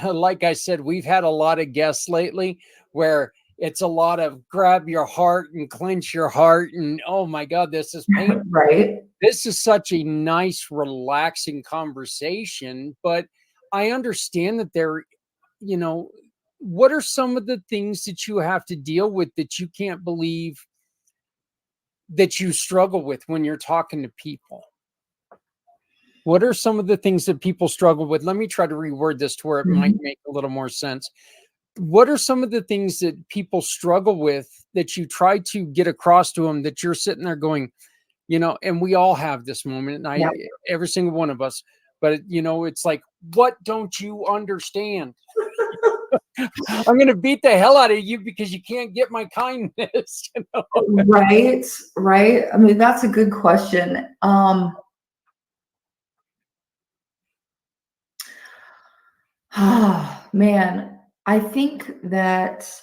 like I said, we've had a lot of guests lately where it's a lot of grab your heart and clench your heart and oh my God, this is painful. Right. This is such a nice, relaxing conversation, but I understand that there, you know, what are some of the things that you have to deal with that you can't believe that you struggle with when you're talking to people? What are some of the things that people struggle with? Let me try to reword this to where it might make a little more sense. What are some of the things that people struggle with that you try to get across to them that you're sitting there going, you know, and we all have this moment, and Yeah. every single one of us, but you know, it's like, what don't you understand? I'm going to beat the hell out of you because you can't get my kindness. You know? Right. Right. I mean, that's a good question. Man, I think that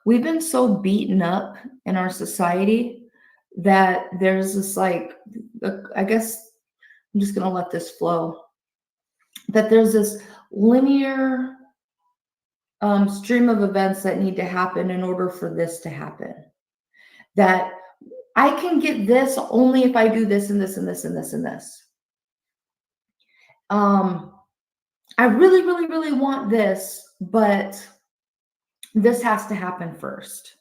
we've been so beaten up in our society that there's this like, I guess I'm just going to let this flow, that there's this linear stream of events that need to happen in order for this to happen. That I can get this only if I do this and this and this and this and this. I really, really, really want this, but this has to happen first.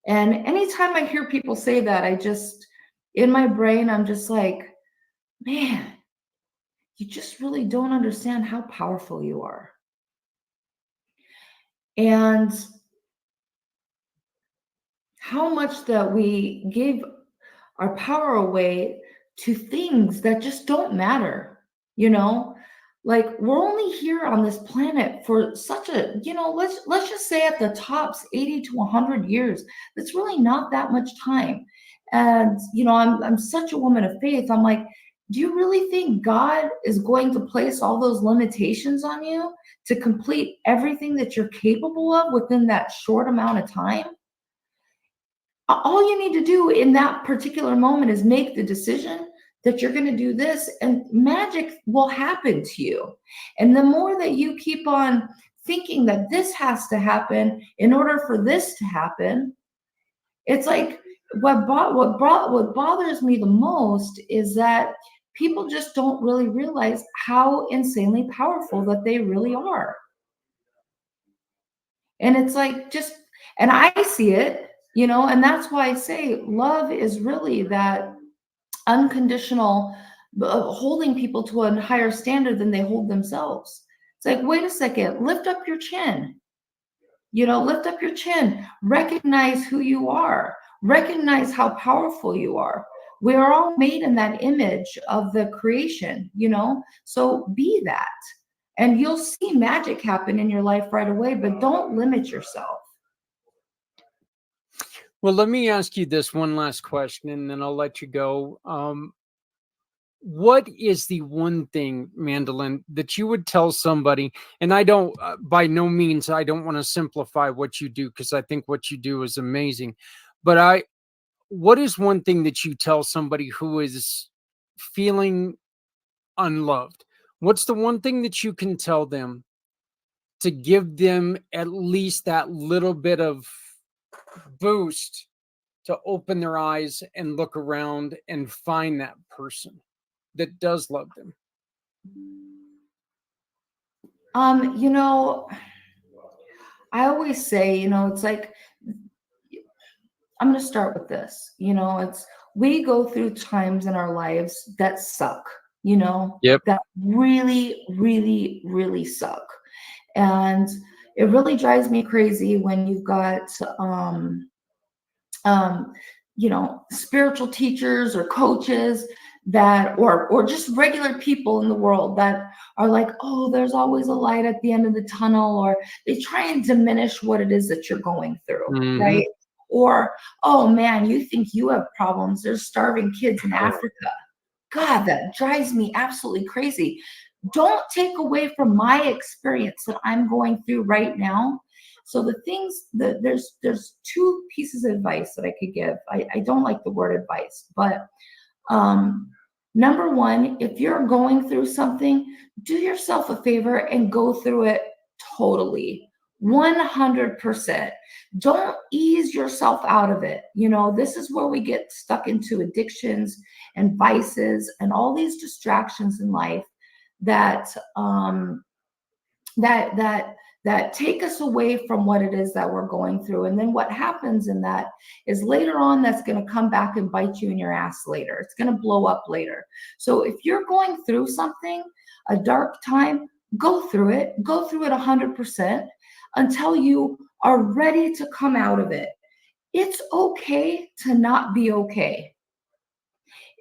And anytime I hear people say that, I just, in my brain, I'm just like, man, you just really don't understand how powerful you are. And how much that we give our power away to things that just don't matter, you know? Like, we're only here on this planet for such a, you know, let's just say at the tops 80 to 100 years. That's really not that much time. And you know, I'm such a woman of faith. I'm like, do you really think God is going to place all those limitations on you to complete everything that you're capable of within that short amount of time? All you need to do in that particular moment is make the decision that you're going to do this, and magic will happen to you. And the more that you keep on thinking that this has to happen in order for this to happen, it's like what bothers me the most is that people just don't really realize how insanely powerful that they really are. And it's like, just, and I see it, you know, and that's why I say love is really that unconditional holding people to a higher standard than they hold themselves. It's like, wait a second, lift up your chin. You know, lift up your chin, recognize who you are, recognize how powerful you are. We are all made in that image of the creation, you know, so be that. And you'll see magic happen in your life right away, but don't limit yourself. Well, let me ask you this one last question and then I'll let you go. What is the one thing, Mandolin, that you would tell somebody? And I don't, by no means, I don't want to simplify what you do because I think what you do is amazing. But what is one thing that you tell somebody who is feeling unloved, what's the one thing that you can tell them to give them at least that little bit of boost to open their eyes and look around and find that person that does love them? You know, I always say, you know, it's like, I'm going to start with this, you know, it's, we go through times in our lives that suck, you know, Yep. that really, really, really suck. And it really drives me crazy when you've got, you know, spiritual teachers or coaches that, or just regular people in the world that are like, oh, there's always a light at the end of the tunnel, or they try and diminish what it is that you're going through, right? Or, oh man, you think you have problems. There's starving kids in Africa. God, that drives me absolutely crazy. Don't take away from my experience that I'm going through right now. So the things that there's two pieces of advice that I could give. I don't like the word advice, but number one, if you're going through something, do yourself a favor and go through it totally, 100%. Don't ease yourself out of it. You know, this is where we get stuck into addictions and vices and all these distractions in life that that take us away from what it is that we're going through. And then what happens in that is later on, that's going to come back and bite you in your ass later. It's going to blow up later. So if you're going through something, a dark time, go through it 100% until you are ready to come out of it. It's okay to not be okay.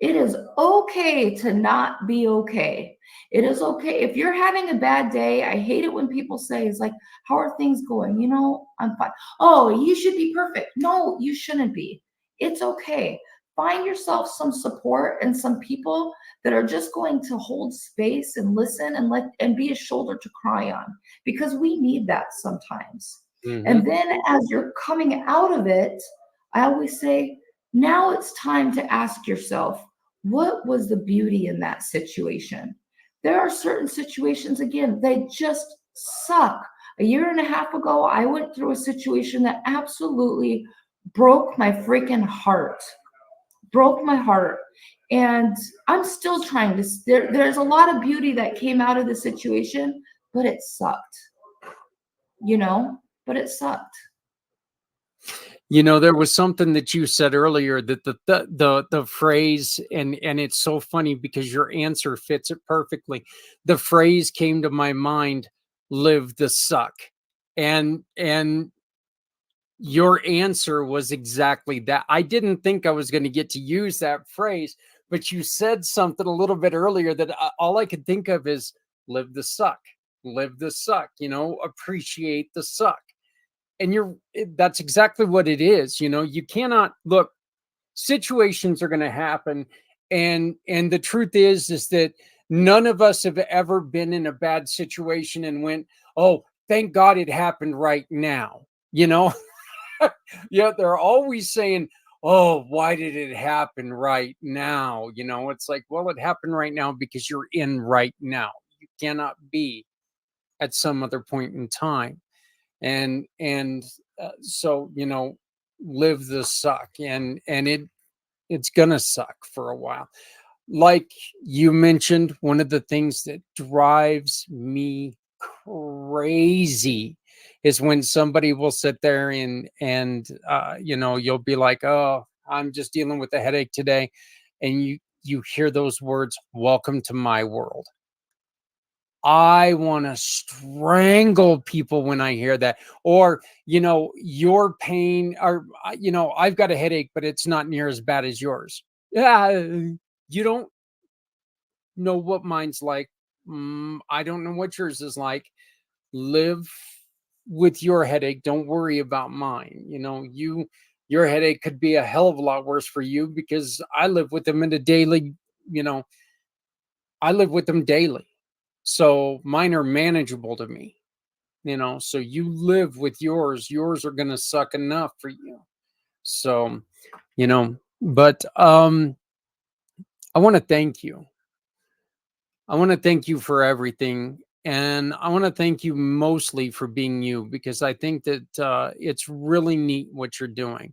It is okay to not be okay. It is okay. If you're having a bad day, I hate it when people say, it's like, how are things going? You know, I'm fine. Oh, you should be perfect. No, you shouldn't be. It's okay. Find yourself some support and some people that are just going to hold space and listen and be a shoulder to cry on, because we need that sometimes. And then as you're coming out of it, I always say, now it's time to ask yourself, what was the beauty in that situation? There are certain situations, again, they just suck. A year and a half ago, I went through a situation that absolutely broke my freaking heart. Broke my heart. And I'm still trying to, there's a lot of beauty that came out of the situation, but it sucked. You know, but it sucked. You know, there was something that you said earlier that the phrase, and it's so funny because your answer fits it perfectly. The phrase came to my mind, live the suck. And your answer was exactly that. I didn't think I was going to get to use that phrase, but you said something a little bit earlier that all I could think of is live the suck, you know, appreciate the suck. And that's exactly what it is. You know, you cannot look, situations are going to happen. And the truth is that none of us have ever been in a bad situation and went, oh, thank God it happened right now. You know, yeah, they're always saying, oh, why did it happen right now? You know, it's like, well, it happened right now because you're in right now. You cannot be at some other point in time. And so, you know, live the suck, and it's gonna suck for a while. Like you mentioned, one of the things that drives me crazy is when somebody will sit there and you know, you'll be like, oh, I'm just dealing with a headache today, and you hear those words, welcome to my world. I want to strangle people when I hear that. Or, you know, your pain, or, you know, I've got a headache, but it's not near as bad as yours. Yeah, you don't know what mine's like. I don't know what yours is like. Live with your headache. Don't worry about mine. You know, your headache could be a hell of a lot worse for you because I live with them in a daily, you know, I live with them daily. So mine are manageable to me, you know, so you live with yours are going to suck enough for you. So, you know, but I want to thank you. I want to thank you for everything. And I want to thank you mostly for being you, because I think that it's really neat what you're doing.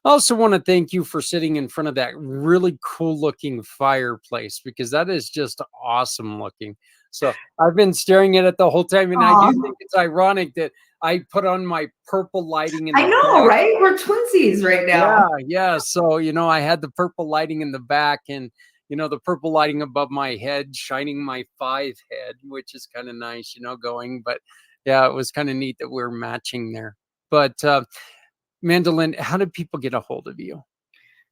I also want to thank you for sitting in front of that really cool looking fireplace, because that is just awesome looking. So I've been staring at it the whole time. And I do think it's ironic that I put on my purple lighting in the I know, back. right? We're twinsies right now. Yeah. So, I had the purple lighting in the back, and the purple lighting above my head, shining my 5 head, which is kind of nice, going. But yeah, it was kind of neat that we're matching there. But Mandolin, how do people get a hold of you?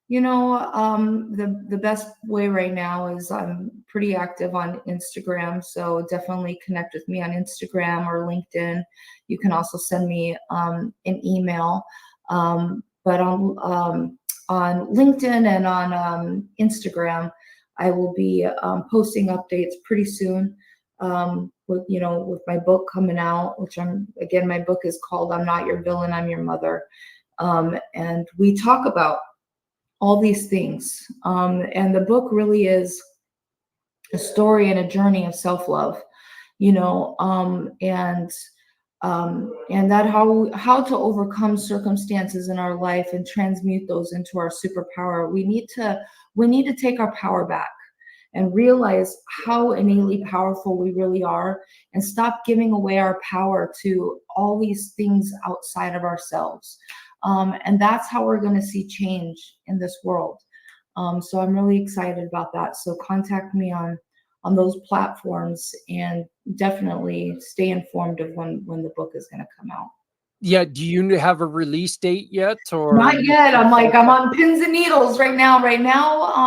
The best way right now is I'm pretty active on Instagram, so definitely connect with me on Instagram or LinkedIn. You can also send me an email, but on LinkedIn and on Instagram, I will be posting updates pretty soon. With my book coming out, which my book is called "I'm Not Your Villain, I'm Your Mother," and we talk about all these things. And the book really is a story and a journey of self-love, and that how to overcome circumstances in our life and transmute those into our superpower. We need to take our power back and realize how innately powerful we really are, and stop giving away our power to all these things outside of ourselves. And that's how we're going to see change in this world. So I'm really excited about that. So contact me on those platforms, and definitely stay informed of when the book is going to come out. Yeah. Do you have a release date yet, or not yet? I'm on pins and needles right now.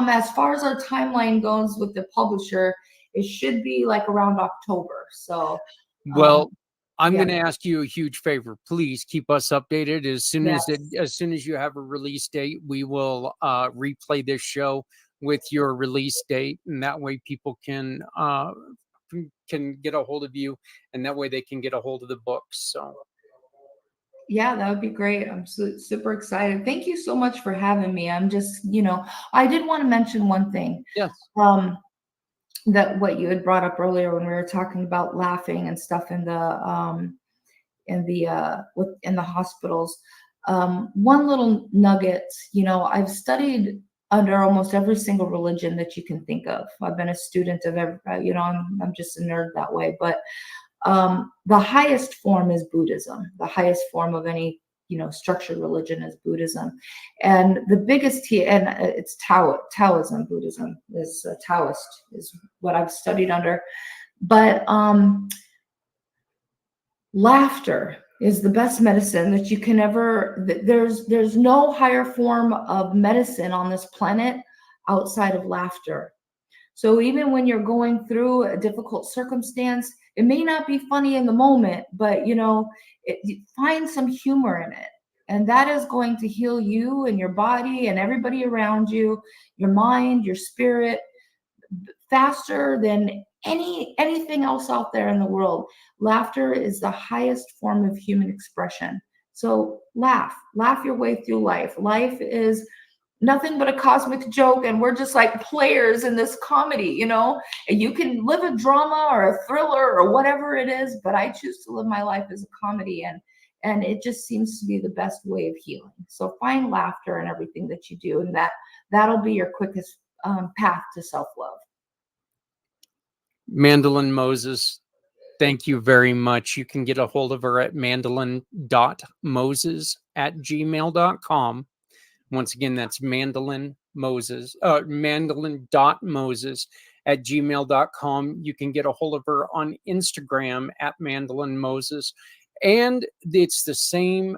As far as our timeline goes with the publisher, it should be like around October. So I'm going to ask you a huge favor. Please keep us updated. As soon as you have a release date, we will replay this show with your release date, and that way people can get a hold of you, and that way they can get a hold of the books. So yeah, that would be great. I'm super excited. Thank you so much for having me. I'm just, I did want to mention one thing. Yes. That what you had brought up earlier when we were talking about laughing and stuff in the hospitals. One little nugget, I've studied under almost every single religion that you can think of. I've been a student of every, I'm just a nerd that way. But the highest form is Buddhism. The highest form of any structured religion is Buddhism, and the biggest and it's Taoism. Buddhism is Taoist, is what I've studied under. But laughter is the best medicine that you can ever. There's no higher form of medicine on this planet outside of laughter. So even when you're going through a difficult circumstance, it may not be funny in the moment, but find some humor in it. And that is going to heal you and your body and everybody around you, your mind, your spirit, faster than anything else out there in the world. Laughter is the highest form of human expression. So laugh your way through life. Life is nothing but a cosmic joke, and we're just like players in this comedy, and you can live a drama or a thriller or whatever it is, but I choose to live my life as a comedy, and it just seems to be the best way of healing. So find laughter in everything that you do, and that'll be your quickest path to self-love. Mandolin Moses, thank you very much. You can get a hold of her at mandolin.moses@gmail.com. Once again, that's mandolin.moses@gmail.com. You can get a hold of her on Instagram at Mandolin Moses. And it's the same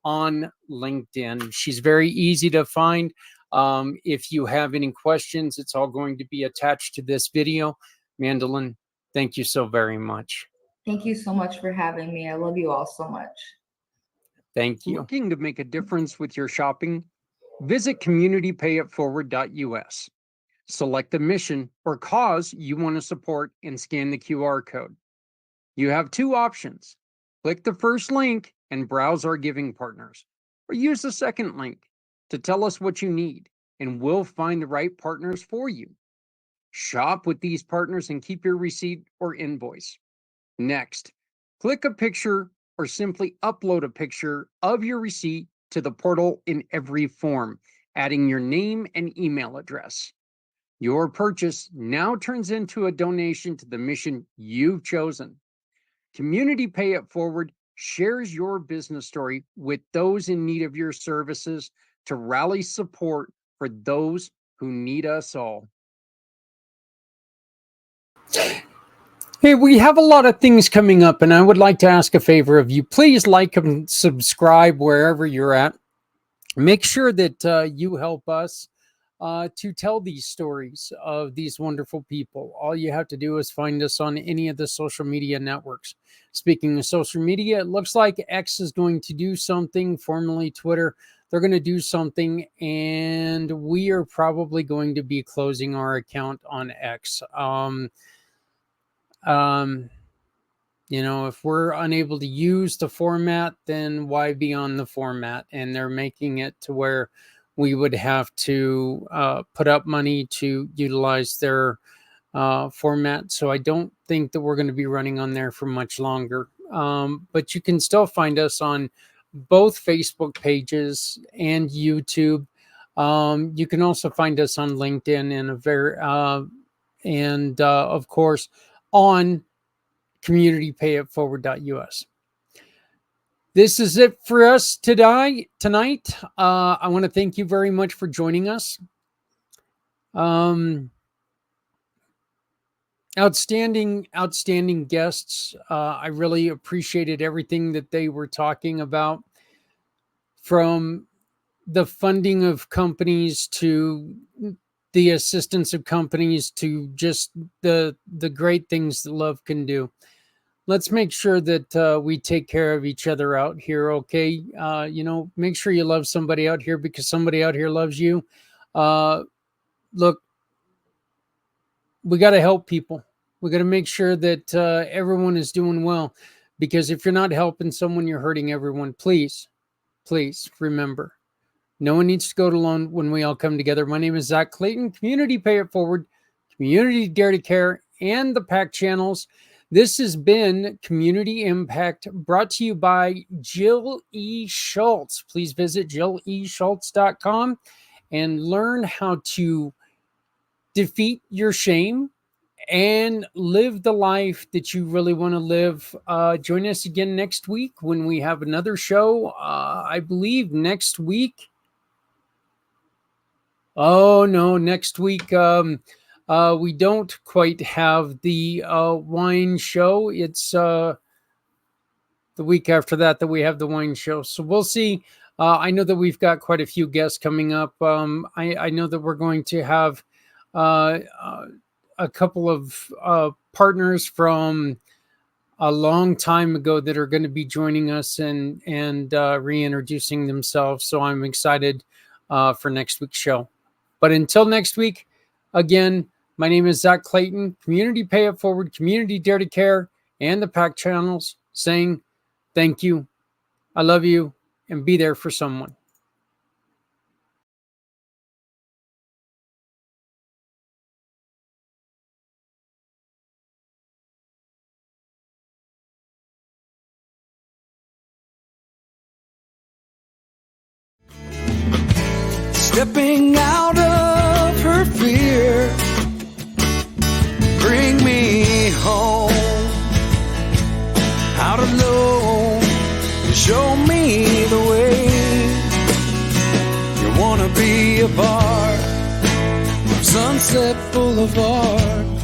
on LinkedIn. She's very easy to find. If you have any questions, it's all going to be attached to this video. Mandolin, thank you so very much. Thank you so much for having me. I love you all so much. Thank you. Looking to make a difference with your shopping? Visit communitypayitforward.us. Select the mission or cause you want to support and scan the QR code. You have two options. Click the first link and browse our giving partners, or use the second link to tell us what you need, and we'll find the right partners for you. Shop with these partners and keep your receipt or invoice. Next, click a picture or simply upload a picture of your receipt to the portal in every form, adding your name and email address. Your purchase now turns into a donation to the mission you've chosen. Community Pay It Forward shares your business story with those in need of your services to rally support for those who need us all. Hey, we have a lot of things coming up, and I would like to ask a favor of you. Please like and subscribe wherever you're at. Make sure that you help us to tell these stories of these wonderful people. All you have to do is find us on any of the social media networks. Speaking of social media, it looks like X is going to do something, formerly Twitter. They're going to do something, and we are probably going to be closing our account on X. If we're unable to use the format, then why be on the format? And they're making it to where we would have to put up money to utilize their format. So I don't think that we're going to be running on there for much longer. But you can still find us on both Facebook pages and YouTube. You can also find us on LinkedIn and of course on communitypayitforward.us. This is it for us tonight. I want to thank you very much for joining us. Outstanding guests. I really appreciated everything that they were talking about, from the funding of companies to the assistance of companies to just the great things that love can do. Let's make sure that we take care of each other out here, okay? Make sure you love somebody out here, because somebody out here loves you. Look, we got to help people. We got to make sure that everyone is doing well, because if you're not helping someone, you're hurting everyone. Please remember, no one needs to go it alone when we all come together. My name is Zach Clayton, Community Pay It Forward, Community Dare to Care, and the PAC channels. This has been Community IMpACT, brought to you by Jill E. Schultz. Please visit jilleschultz.com and learn how to defeat your shame and live the life that you really want to live. Join us again next week when we have another show. I believe next week. Oh, no, next week. We don't quite have the wine show. It's the week after that we have the wine show. So we'll see. I know that we've got quite a few guests coming up. I know that we're going to have a couple of partners from a long time ago that are going to be joining us and reintroducing themselves. So I'm excited for next week's show. But until next week, again, my name is Zach Clayton, Community Pay It Forward, Community Dare to Care, and the PAC channels, saying thank you, I love you, and be there for someone. Stepping out of her fear, bring me home. Out alone, you show me the way. You wanna be a part of Sunset Boulevard.